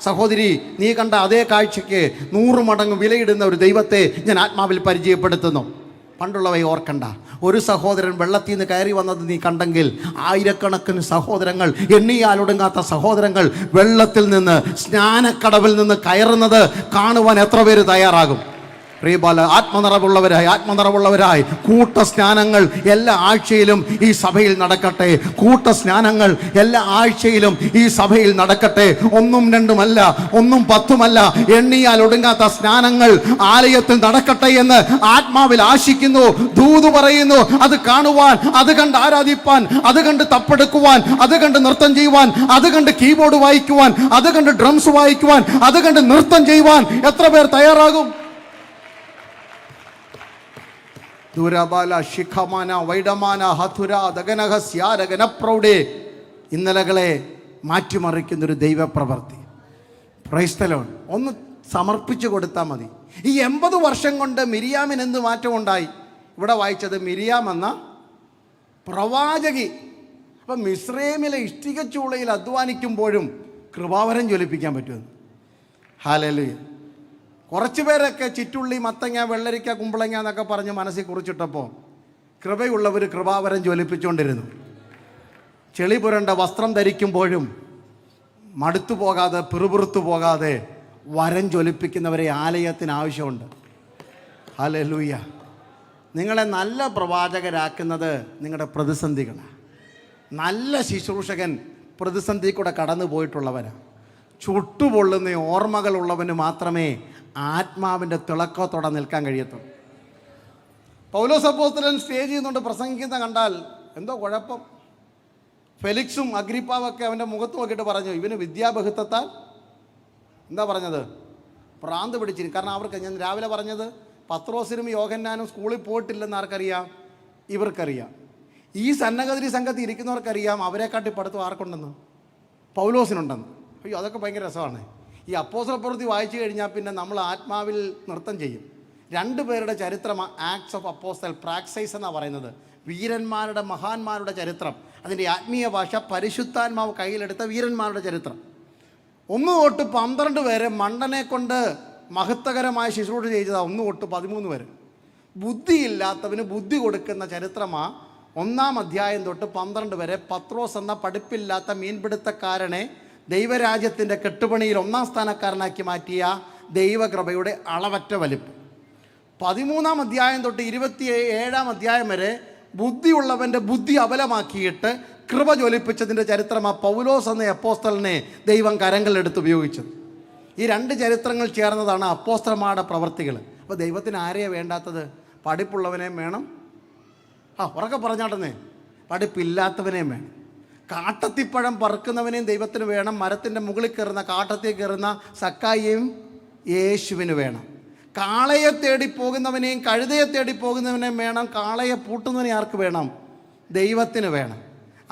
Speaker 1: സഹോദരി, നീ കണ്ട അതേ കാഴ്ചയ്ക്ക് 100 മടങ്ങ് വിലയിടുന്ന ഒരു ദൈവത്തെ ഞാൻ ആത്മാവിൽ പരിചയപ്പെടുത്തുന്നു. പണ്ടുള്ളവയെ ഓർക്കണ്ട. ഒരു സഹോദരൻ വെള്ളത്തിൽ നിന്ന് കയറി വന്നത് നീ കണ്ടെങ്കിൽ ആയിരക്കണക്കിന് സഹോദരങ്ങൾ, എണ്ണിയാലൊടുങ്ങാത്ത സഹോദരങ്ങൾ വെള്ളത്തിൽ നിന്ന്, സ്നാനക്കടവിൽ നിന്ന് കയറുന്നത് കാണുവാൻ എത്ര പേര് തയ്യാറാകും? പ്രിയബാല, ആത്മനിറവുള്ളവരായി കൂട്ട സ്നാനങ്ങൾ എല്ലാ ആഴ്ചയിലും ഈ സഭയിൽ നടക്കട്ടെ. കൂട്ട സ്നാനങ്ങൾ എല്ലാ ആഴ്ചയിലും ഈ സഭയിൽ നടക്കട്ടെ. 1ഉം 2ഉമല്ല, 1ഉം 10ഉമല്ല, എണ്ണിയാൽ ഒടുങ്ങാത്ത സ്നാനങ്ങൾ ആലയത്തിൽ നടക്കട്ടെ എന്ന് ആത്മാവിൽ ആശിക്കുന്നു, ദൂത് പറയുന്നു. അത് കാണുവാൻ, അത് കണ്ട് ആരാധിപ്പാൻ, അത് കണ്ട് തപ്പെടുക്കുവാൻ, അത് കണ്ട് നൃത്തം ചെയ്യുവാൻ, അത് കണ്ട് കീബോർഡ് വായിക്കുവാൻ, അത് കണ്ട് ഡ്രംസ് വായിക്കുവാൻ, അത് കണ്ട് നൃത്തം ചെയ്യുവാൻ എത്ര പേർ തയ്യാറാകും? ദുരബാല ശിഖമാന വൈഡമാന ഹതുര ദഗനഹസ്യാരഗനപ്രൗഢേ. ഇന്നലകളെ മാറ്റിമറിക്കുന്നൊരു ദൈവപ്രവൃത്തി. Price the Lord. ഒന്ന് സമർപ്പിച്ചു കൊടുത്താൽ മതി. ഈ 80 വർഷം കൊണ്ട് മിരിയാമിന് എന്ത് മാറ്റമുണ്ടായി? ഇവിടെ വായിച്ചത് മിരിയാം എന്ന പ്രവാചകി. അപ്പം മിസ്രൈമിലെ ഇഷ്ടിക ചൂളയിൽ അധ്വാനിക്കുമ്പോഴും കൃപാവരം ജ്വലിപ്പിക്കാൻ പറ്റുമെന്ന്. ഹല്ലേലൂയ. കുറച്ച് പേരൊക്കെ ചിറ്റുള്ളി, മത്തങ്ങ, വെള്ളരിക്ക, കുമ്പളങ്ങ എന്നൊക്കെ പറഞ്ഞ് മനസ്സിൽ കുറിച്ചിട്ടപ്പോൾ കൃപയുള്ളവർ കൃപാവരം ജ്വലിപ്പിച്ചുകൊണ്ടിരുന്നു. ചെളി പുരണ്ട വസ്ത്രം ധരിക്കുമ്പോഴും മടുത്തു പോകാതെ, പിറുപിറുത്തു പോകാതെ വരം ജ്വലിപ്പിക്കുന്നവരെ ആലയത്തിന് ആവശ്യമുണ്ട്. ഹല്ലേലൂയ. നിങ്ങളെ നല്ല പ്രവാചകരാക്കുന്നത് നിങ്ങളുടെ പ്രതിസന്ധികളാണ്. നല്ല ശുശ്രൂഷകൻ പ്രതിസന്ധി കൂടെ കടന്നു പോയിട്ടുള്ളവനാണ്. ചുട്ടുപൊള്ളുന്ന ഓർമ്മകളുള്ളവന് മാത്രമേ ആത്മാവിൻ്റെ തിളക്കത്തോടെ നിൽക്കാൻ കഴിയത്തുള്ളൂ. പൗലോസ് അപ്പോസ്തലൻ സ്റ്റേജിൽ നിന്നുകൊണ്ട് പ്രസംഗിക്കുന്ന കണ്ടാൽ എന്തോ കുഴപ്പം. ഫെലിക്സും അഗ്രിപ്പാവൊക്കെ അവൻ്റെ മുഖത്ത് നോക്കിയിട്ട് പറഞ്ഞു, ഇവന് വിദ്യാബഹുത്വത്താൽ എന്താ പറഞ്ഞത്? ഭ്രാന്ത് പിടിച്ചിരിക്കും. കാരണം അവർക്ക്, ഞാൻ രാവിലെ പറഞ്ഞത്, പത്രോസിനും യോഹന്നാനും സ്കൂളിൽ പോയിട്ടില്ലെന്ന് ആർക്കറിയാം? ഇവർക്കറിയാം. ഈ സന്നഗതിരി സംഘത്തിൽ ഇരിക്കുന്നവർക്കറിയാം അവരെക്കാട്ടി പഠിത്തം ആർക്കുണ്ടെന്ന്. പൗലോസിനുണ്ടെന്ന്. അയ്യോ, അതൊക്കെ ഭയങ്കര രസമാണ്. ഈ അപ്പോസ്തല പ്രവൃത്തി വായിച്ചു കഴിഞ്ഞാൽ പിന്നെ നമ്മൾ ആത്മാവിൽ നൃത്തം ചെയ്യും. 2 പേരുടെ ചരിത്രം ആക്ട്സ് ഓഫ് അപ്പോസ്തൽ പ്രാക്സൈസ് എന്നാണ് പറയുന്നത്. വീരന്മാരുടെ, മഹാന്മാരുടെ ചരിത്രം. അതിൻ്റെ ആത്മീയ ഭാഷ പരിശുദ്ധാത്മാവ് കയ്യിലെടുത്ത വീരന്മാരുടെ ചരിത്രം. 1 തൊട്ട് 12 പേരെ മണ്ടനെ കൊണ്ട് മഹത്വകരമായ ശുശ്രൂഷ ചെയ്തതാണ്. 1 തൊട്ട് 13 വരെ. ബുദ്ധിയില്ലാത്തവന് ബുദ്ധി കൊടുക്കുന്ന ചരിത്രമാണ് 1-ാം അധ്യായം തൊട്ട് 12 വരെ. പത്രോസ് എന്ന പഠിപ്പില്ലാത്ത മീൻപിടുത്തക്കാരനെ ദൈവരാജ്യത്തിൻ്റെ കെട്ടുപണിയിൽ 1-ാം സ്ഥാനക്കാരനാക്കി മാറ്റിയ ദൈവകൃപയുടെ അളവറ്റ വലിപ്പം. 13-ാം അധ്യായം തൊട്ട് 27-ാം അധ്യായം വരെ ബുദ്ധിയുള്ളവൻ്റെ ബുദ്ധി അബലമാക്കിയിട്ട് കൃപ ജ്വലിപ്പിച്ചതിൻ്റെ ചരിത്രമാണ് പൗലോസ് എന്ന അപ്പോസ്തലനെ ദൈവം കരങ്ങളിലെടുത്ത് ഉപയോഗിച്ചത്. ഈ 2 ചരിത്രങ്ങൾ ചേർന്നതാണ് അപ്പോസ്തലന്മാരുടെ പ്രവർത്തികൾ. അപ്പോൾ ദൈവത്തിന് ആരെയാണ് വേണ്ടാത്തത്? പഠിപ്പുള്ളവനെയും വേണം, ഉറക്കെ പറഞ്ഞാട്ടെന്നേ, പഠിപ്പില്ലാത്തവനെയും വേണം. കാട്ടത്തിപ്പഴം പറക്കുന്നവനെയും ദൈവത്തിന് വേണം. മരത്തിൻ്റെ മുകളിൽ കയറുന്ന, കാട്ടത്തിൽ കയറുന്ന സക്കായിയും യേശുവിന് വേണം. കാളയെ തേടി പോകുന്നവനെയും കഴുതയെ തേടി പോകുന്നവനെയും വേണം. കാളയെ പൂട്ടുന്നവനെ ആർക്ക് വേണം? ദൈവത്തിന് വേണം.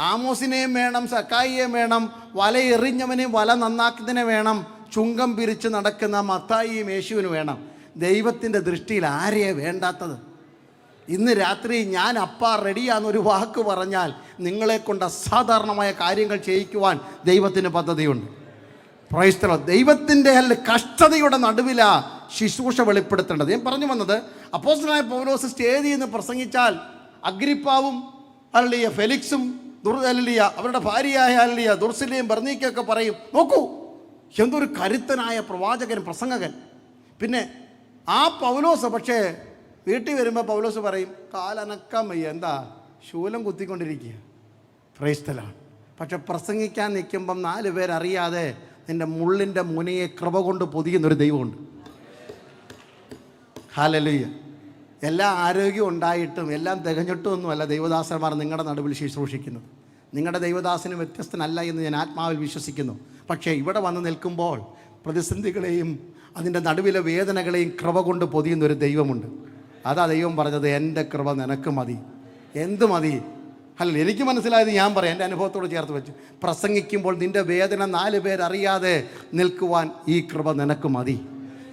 Speaker 1: ആമോസിനെയും വേണം, സക്കായിയെയും വേണം. വല എറിഞ്ഞവനെയും വല നന്നാക്കുന്നതിനെ വേണം. ചുങ്കം പിരിച്ച് നടക്കുന്ന മത്തായിയും യേശുവിന് വേണം. ദൈവത്തിൻ്റെ ദൃഷ്ടിയിൽ ആരെയാണ് വേണ്ടാത്തത്? ഇന്ന് രാത്രി ഞാൻ അപ്പാ റെഡിയാന്നൊരു വാക്ക് പറഞ്ഞാൽ നിങ്ങളെക്കൊണ്ട് അസാധാരണമായ കാര്യങ്ങൾ ചെയ്യിക്കുവാൻ ദൈവത്തിന് പദ്ധതിയുണ്ട്. Price the Lord. ദൈവത്തിൻ്റെ കഷ്ടതയുടെ നടുവിലാണ് ശുശ്രൂഷ വെളിപ്പെടുത്തേണ്ടത്. ഞാൻ പറഞ്ഞു വന്നത്, അപ്പോസ്തലനായ പൗലോസ് സ്റ്റേജിൽ നിന്ന് പ്രസംഗിച്ചാൽ അഗ്രിപ്പാവും ഫെലിക്സും അവരുടെ ഭാര്യയായ ദുർസിലയും ബർന്നീക്കൊക്കെ പറയും, നോക്കൂ എന്തൊരു കരുത്തനായ പ്രവാചകൻ, പ്രസംഗകൻ. പിന്നെ ആ പൗലോസ് പക്ഷേ വീട്ടിൽ വരുമ്പോൾ പൗലോസ് പറയും, കാലനക്കാൻ വയ്യ, എന്താ ശൂലം കുത്തിക്കൊണ്ടിരിക്കുക. Price the Lord. പക്ഷെ പ്രസംഗിക്കാൻ നിൽക്കുമ്പം 4 പേരറിയാതെ നിൻ്റെ മുള്ളിൻ്റെ മുനയെ കൃപ കൊണ്ട് പൊതിയുന്നൊരു ദൈവമുണ്ട്. ഹല്ലേലൂയ. എല്ലാ ആരോഗ്യം ഉണ്ടായിട്ടും എല്ലാം തികഞ്ഞിട്ടും ഒന്നുമല്ല ദൈവദാസന്മാർ നിങ്ങളുടെ നടുവിൽ ശുശ്രൂഷിക്കുന്നത്. നിങ്ങളുടെ ദൈവദാസന് വ്യത്യസ്തനല്ല എന്ന് ഞാൻ ആത്മാവിൽ വിശ്വസിക്കുന്നു. പക്ഷേ ഇവിടെ വന്ന് നിൽക്കുമ്പോൾ പ്രതിസന്ധികളെയും അതിൻ്റെ നടുവിലെ വേദനകളെയും കൃപ കൊണ്ട് പൊതിയുന്നൊരു ദൈവമുണ്ട്. അതാ ദൈവം പറഞ്ഞത്, എൻ്റെ കൃപ നിനക്ക് മതി. എന്ത് മതി? അല്ല, എനിക്ക് മനസ്സിലായത് ഞാൻ പറയാം, എൻ്റെ അനുഭവത്തോട് ചേർത്ത് വെച്ച്. പ്രസംഗിക്കുമ്പോൾ നിൻ്റെ വേദന 4 പേരറിയാതെ നിൽക്കുവാൻ ഈ കൃപ നിനക്ക് മതി.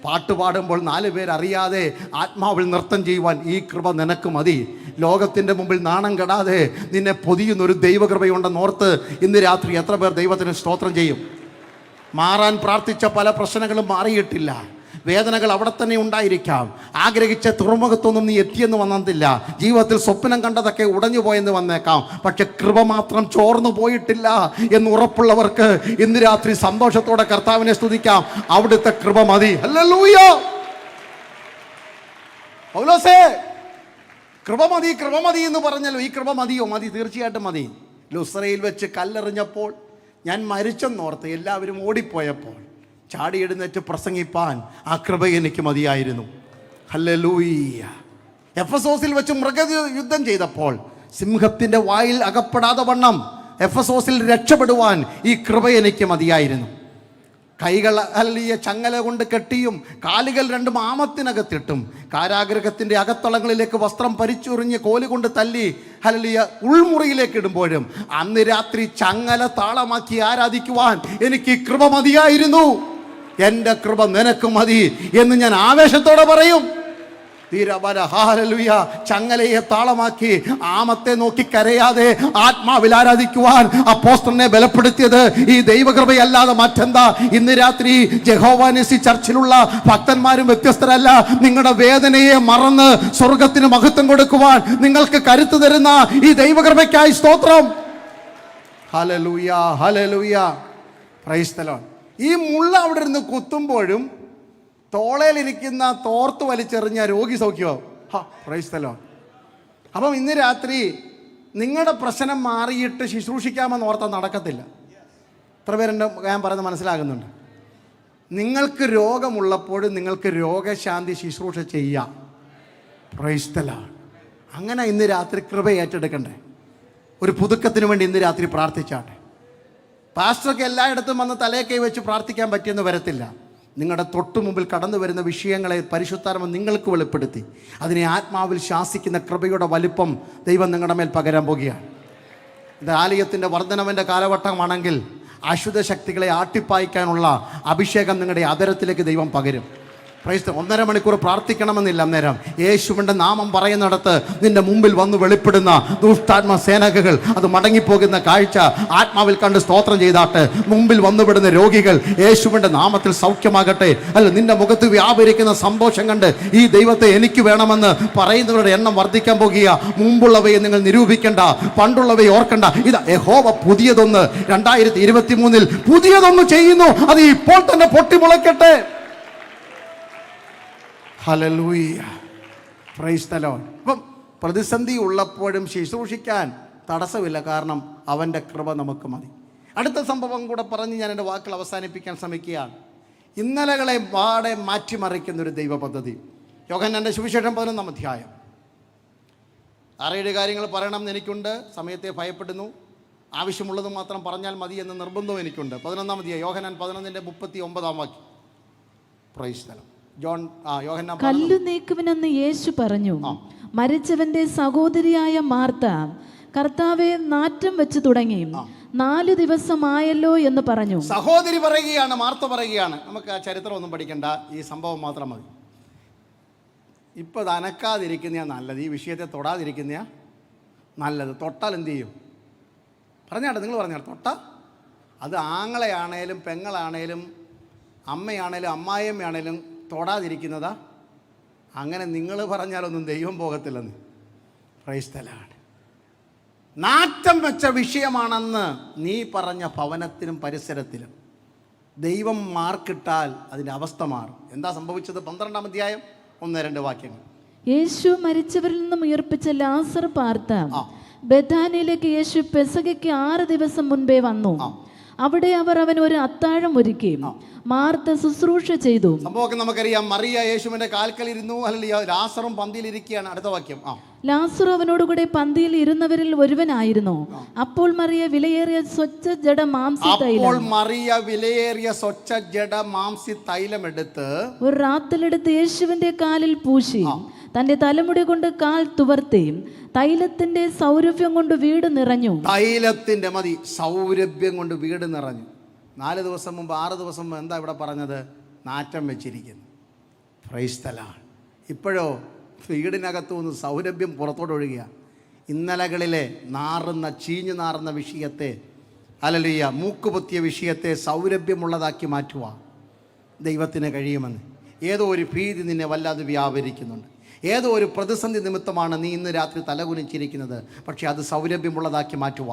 Speaker 1: പാട്ട് പാടുമ്പോൾ 4 പേരറിയാതെ ആത്മാവിൽ നൃത്തം ചെയ്യുവാൻ ഈ കൃപ നിനക്ക് മതി. ലോകത്തിൻ്റെ മുമ്പിൽ നാണം കെടാതെ നിന്നെ പൊതിയുന്നൊരു ദൈവകൃപയുണ്ടെന്നോർത്ത് ഇന്ന് രാത്രി എത്ര പേർ ദൈവത്തിന് സ്തോത്രം ചെയ്യും? മാറാൻ പ്രാർത്ഥിച്ച പല പ്രശ്നങ്ങളും മാറിയിട്ടില്ല. വേദനകൾ അവിടെ തന്നെ ഉണ്ടായിരിക്കാം. ആഗ്രഹിച്ച തുറമുഖത്തൊന്നും നീ എത്തിയെന്ന് വന്നില്ല. ജീവിതത്തിൽ സ്വപ്നം കണ്ടതൊക്കെ ഉടഞ്ഞു പോയെന്ന് വന്നേക്കാം. പക്ഷെ കൃപ മാത്രം ചോർന്നു പോയിട്ടില്ല എന്ന് ഉറപ്പുള്ളവർക്ക് ഇന്ന് രാത്രി സന്തോഷത്തോടെ കർത്താവിനെ സ്തുതിക്കാം. അവിടുത്തെ കൃപ മതി. ഹല്ലേലൂയ. പൗലോസേ, കൃപ മതി, കൃപ മതി എന്ന് പറഞ്ഞല്ലോ. ഈ കൃപ മതിയോ? മതി, തീർച്ചയായിട്ടും മതി. ലുസ്രയിൽ വെച്ച് കല്ലെറിഞ്ഞപ്പോൾ ഞാൻ മരിച്ചെന്നോർത്ത് എല്ലാവരും ഓടിപ്പോയപ്പോൾ ചാടി എഴുന്നേറ്റ് പ്രസംഗിപ്പാൻ ആ കൃപ എനിക്ക് മതിയായിരുന്നു. ഹല്ലേലൂയ. എഫെസോസിൽ വെച്ച് മൃഗയുദ്ധം ചെയ്തപ്പോൾ സിംഹത്തിൻ്റെ വായിൽ അകപ്പെടാതെ വണ്ണം എഫെസോസിൽ രക്ഷപ്പെടുവാൻ ഈ കൃപ എനിക്ക് മതിയായിരുന്നു. കൈകൾ ചങ്ങല കൊണ്ട് കെട്ടിയും കാലുകൾ 2 ആമത്തിനകത്തിട്ടും കാരാഗൃഹത്തിൻ്റെ അകത്തളങ്ങളിലേക്ക് വസ്ത്രം പരിച്ചുറിഞ്ഞ് കോലുകൊണ്ട് തല്ലി ഉൾമുറിയിലേക്ക് ഇടുമ്പോഴും അന്ന് രാത്രി ചങ്ങല താളമാക്കി ആരാധിക്കുവാൻ എനിക്ക് ഈ കൃപ മതിയായിരുന്നു. എൻ്റെ കൃപ നിനക്ക് മതി എന്ന് ഞാൻ ആവേശത്തോടെ പറയും. ഹല്ലേലൂയ. ചങ്ങലയെ താളമാക്കി ആമത്തെ നോക്കി കരയാതെ ആത്മാവിൽ ആരാധിക്കുവാൻ അപ്പോസ്തലനെ ബലപ്പെടുത്തിയത് ഈ ദൈവകൃപയല്ലാതെ മറ്റെന്താ? ഇന്ന് രാത്രി യഹോവ നിസി ചർച്ചിലുള്ള ഭക്തന്മാരും വ്യത്യസ്തരല്ല. നിങ്ങളുടെ വേദനയെ മറന്ന് സ്വർഗത്തിന് മഹത്വം കൊടുക്കുവാൻ നിങ്ങൾക്ക് കരുത്ത് തരുന്ന ഈ ദൈവകൃപയ്ക്കായി സ്തോത്രം. Hallelujah, hallelujah. Praise the Lord. ഈ മുള്ള അവിടെ ഇരുന്ന് കുത്തുമ്പോഴും തോളയിലിരിക്കുന്ന തോർത്ത് വലിച്ചെറിഞ്ഞ രോഗി സൗഖ്യമാവും. Price the lord. അപ്പം ഇന്ന് രാത്രി നിങ്ങളുടെ പ്രശ്നം മാറിയിട്ട് ശുശ്രൂഷിക്കാമെന്ന് ഓർത്താൽ നടക്കത്തില്ല. എത്ര പേരുണ്ട് ഞാൻ പറയുന്നത് മനസ്സിലാകുന്നുണ്ട്? നിങ്ങൾക്ക് രോഗമുള്ളപ്പോഴും നിങ്ങൾക്ക് രോഗശാന്തി ശുശ്രൂഷ ചെയ്യാം. Price the Lord. അങ്ങനെ ഇന്ന് രാത്രി കൃപ ഏറ്റെടുക്കണ്ടേ? ഒരു പുതുക്കത്തിന് വേണ്ടി ഇന്ന് രാത്രി പ്രാർത്ഥിച്ചാട്ടെ. പാസ്റ്റർക്ക് എല്ലായിടത്തും വന്ന് തലയെ കൈ വെച്ച് പ്രാർത്ഥിക്കാൻ പറ്റിയെന്ന് വരത്തില്ല. നിങ്ങളുടെ തൊട്ടു മുമ്പിൽ കടന്നു വരുന്ന വിഷയങ്ങളെ പരിശുദ്ധാത്മാവ് നിങ്ങൾക്ക് വെളിപ്പെടുത്തി അതിനെ ആത്മാവിൽ ശാസിക്കുന്ന കൃപയുടെ വലിപ്പം ദൈവം നിങ്ങളുടെ മേൽ പകരാൻ പോകുകയാണ്. ഇത് ആലയത്തിൻ്റെ വർധനവിൻ്റെ കാലഘട്ടമാണെങ്കിൽ അശുദ്ധ ശക്തികളെ ആട്ടിപ്പായിക്കാനുള്ള അഭിഷേകം നിങ്ങളുടെ അധരത്തിലേക്ക് ദൈവം പകരും. പ്രൈസ്. 1.5 മണിക്കൂർ പ്രാർത്ഥിക്കണമെന്നില്ല. അന്നേരം യേശുവിൻ്റെ നാമം പറയുന്നിടത്ത് നിന്റെ മുമ്പിൽ വന്ന് വെളിപ്പെടുന്ന ദുഷ്ടാത്മ സേനകൾ അത് മടങ്ങിപ്പോകുന്ന കാഴ്ച ആത്മാവിൽ കണ്ട് സ്തോത്രം ചെയ്താട്ട്. മുമ്പിൽ വന്നുവിടുന്ന രോഗികൾ യേശുവിൻ്റെ നാമത്തിൽ സൗഖ്യമാകട്ടെ. അല്ല, നിന്റെ മുഖത്ത് വ്യാപരിക്കുന്ന സന്തോഷം കണ്ട് ഈ ദൈവത്തെ എനിക്ക് വേണമെന്ന് പറയുന്നവരുടെ എണ്ണം വർദ്ധിക്കാൻ പോകുക. മുമ്പുള്ളവയെ നിങ്ങൾ നിരൂപിക്കണ്ട, പണ്ടുള്ളവയെ ഓർക്കണ്ട. ഇത് യഹോവ പുതിയതൊന്ന് 2023 പുതിയതൊന്ന് ചെയ്യുന്നു. അത് ഇപ്പോൾ തന്നെ പൊട്ടിമുളയ്ക്കട്ടെ. Hallelujah, praise the lord. അപ്പം പ്രതിസന്ധി ഉള്ളപ്പോഴും ശുശ്രൂഷിക്കാൻ തടസ്സമില്ല, കാരണം അവൻ്റെ കൃപ നമുക്ക് മതി. അടുത്ത സംഭവം കൂടെ പറഞ്ഞ് ഞാൻ എൻ്റെ വാക്കുകൾ അവസാനിപ്പിക്കാൻ ശ്രമിക്കുകയാണ്. ഇന്നലകളെ പാടെ മാറ്റിമറിക്കുന്നൊരു ദൈവ പദ്ധതി. യോഹന്നാന്റെ സുവിശേഷം 11-ാം അധ്യായം. 6-7 കാര്യങ്ങൾ പറയണമെന്ന് എനിക്കുണ്ട്. സമയത്തെ ഭയപ്പെടുന്നു. ആവശ്യമുള്ളത് മാത്രം പറഞ്ഞാൽ മതി എന്ന നിർബന്ധവും എനിക്കുണ്ട്. 11-ാം അധ്യായം യോഹന്നാൻ 11-ന്റെ 39-ാം വാക്യം. Praise the lord. യോഹന്നാൻ
Speaker 2: കല്ലു നീക്കുവിനെന്ന് യേശു പറഞ്ഞു. മരിച്ചവന്റെ സഹോദരിയായ മാർത്ത കർത്താവെ നാറ്റം വെച്ച് തുടങ്ങി, 4 ദിവസമായല്ലോ എന്ന് പറഞ്ഞു.
Speaker 1: സഹോദരി പറയുകയാണ്, മാർത്ത പറയുകയാണ്. നമുക്ക് ആ ചരിത്രം ഒന്നും പഠിക്കണ്ട, ഈ സംഭവം മാത്രം മതി. ഇപ്പം ഇത് അനക്കാതിരിക്കുന്ന നല്ലത്, ഈ വിഷയത്തെ തൊടാതിരിക്കുന്ന നല്ലത്. തൊട്ടാൽ എന്ത് ചെയ്യും? പറഞ്ഞാട്ടെ, നിങ്ങൾ പറഞ്ഞാട്ടെ. തൊട്ടാൽ അത് ആങ്ങളെയാണേലും പെങ്ങളാണേലും അമ്മയാണേലും അമ്മായിയമ്മയാണേലും തൊടാതിരിക്കുന്നതാ. അങ്ങനെ നിങ്ങൾ പറഞ്ഞാലൊന്നും ദൈവം പോകത്തില്ലെന്ന്. Price the Lord. നാറ്റം വെച്ച വിഷയമാണെന്ന് നീ പറഞ്ഞ ഭവനത്തിനും പരിസരത്തിലും ദൈവം മാർക്കിട്ടാൽ അതിൻ്റെ അവസ്ഥ മാറും. എന്താ സംഭവിച്ചത്? 12-ാം അധ്യായം 1-2 വാക്യങ്ങൾ.
Speaker 2: യേശു മരിച്ചവരിൽ നിന്നും ഉയർപ്പിച്ച ലാസർ പാർത്ത ബെഥാനിയിലേക്ക് യേശു പെസഹയ്ക്ക് 6 ദിവസം മുൻപേ വന്നു. അവിടെ അവർ അവന് ഒരു അത്താഴം ഒരുക്കി. മാർത്ത ശുശ്രൂഷ ചെയ്തു.
Speaker 1: സംഭവമൊക്കെ നമുക്കറിയാം. മറിയ യേശുവിന്റെ കാൽക്കൽ ഇരുന്നു. അല്ലെങ്കിൽ ലാസറും പന്തിയിൽ ഇരിക്കുകയാണ്. അടുത്ത വാക്യം.
Speaker 2: ലാസർ അവനോടുകൂടെ പന്തിയിൽ ഇരുന്നവരിൽ ഒരുവനായിരുന്നു. അപ്പോൾ മറിയ വിലയേറിയ സ്വച്ഛ ജഡ മാംസി തൈലം എടുത്ത് ഒരു റാത്തലെടുത്ത് യേശുവിന്റെ കാലിൽ പൂശി തന്റെ തലമുടി കൊണ്ട് കാൽ തുവർത്തി തൈലത്തിന്റെ സൗരഭ്യം കൊണ്ട് വീട് നിറഞ്ഞു.
Speaker 1: തൈലത്തിന്റെ മതി, സൗരഭ്യം കൊണ്ട് വീട് നിറഞ്ഞു. 4 ദിവസം മുമ്പ് 6 ദിവസം മുമ്പ് എന്താ ഇവിടെ പറഞ്ഞത്? നാറ്റം വെച്ചിരിക്കുന്നു. Price the Lord. ഇപ്പോഴോ വീടിനകത്തു നിന്ന് സൗരഭ്യം പുറത്തോട്ട് ഒഴുകുക. ഇന്നലകളിലെ ചീഞ്ഞു നാറുന്ന വിഷയത്തെ, ഹല്ലേലൂയ, മൂക്കുപൊത്തിയ വിഷയത്തെ സൗരഭ്യമുള്ളതാക്കി മാറ്റുക ദൈവത്തിന് കഴിയുമെന്ന്. ഏതോ ഒരു ഭീതി നിന്നെ വല്ലാതെ വ്യാപരിക്കുന്നുണ്ട്. ഏതോ ഒരു പ്രതിസന്ധി നിമിത്തമാണ് നീ ഇന്ന് രാത്രി തലകുനിച്ചിരിക്കുന്നത്. പക്ഷെ അത് സൗരഭ്യമുള്ളതാക്കി മാറ്റുക.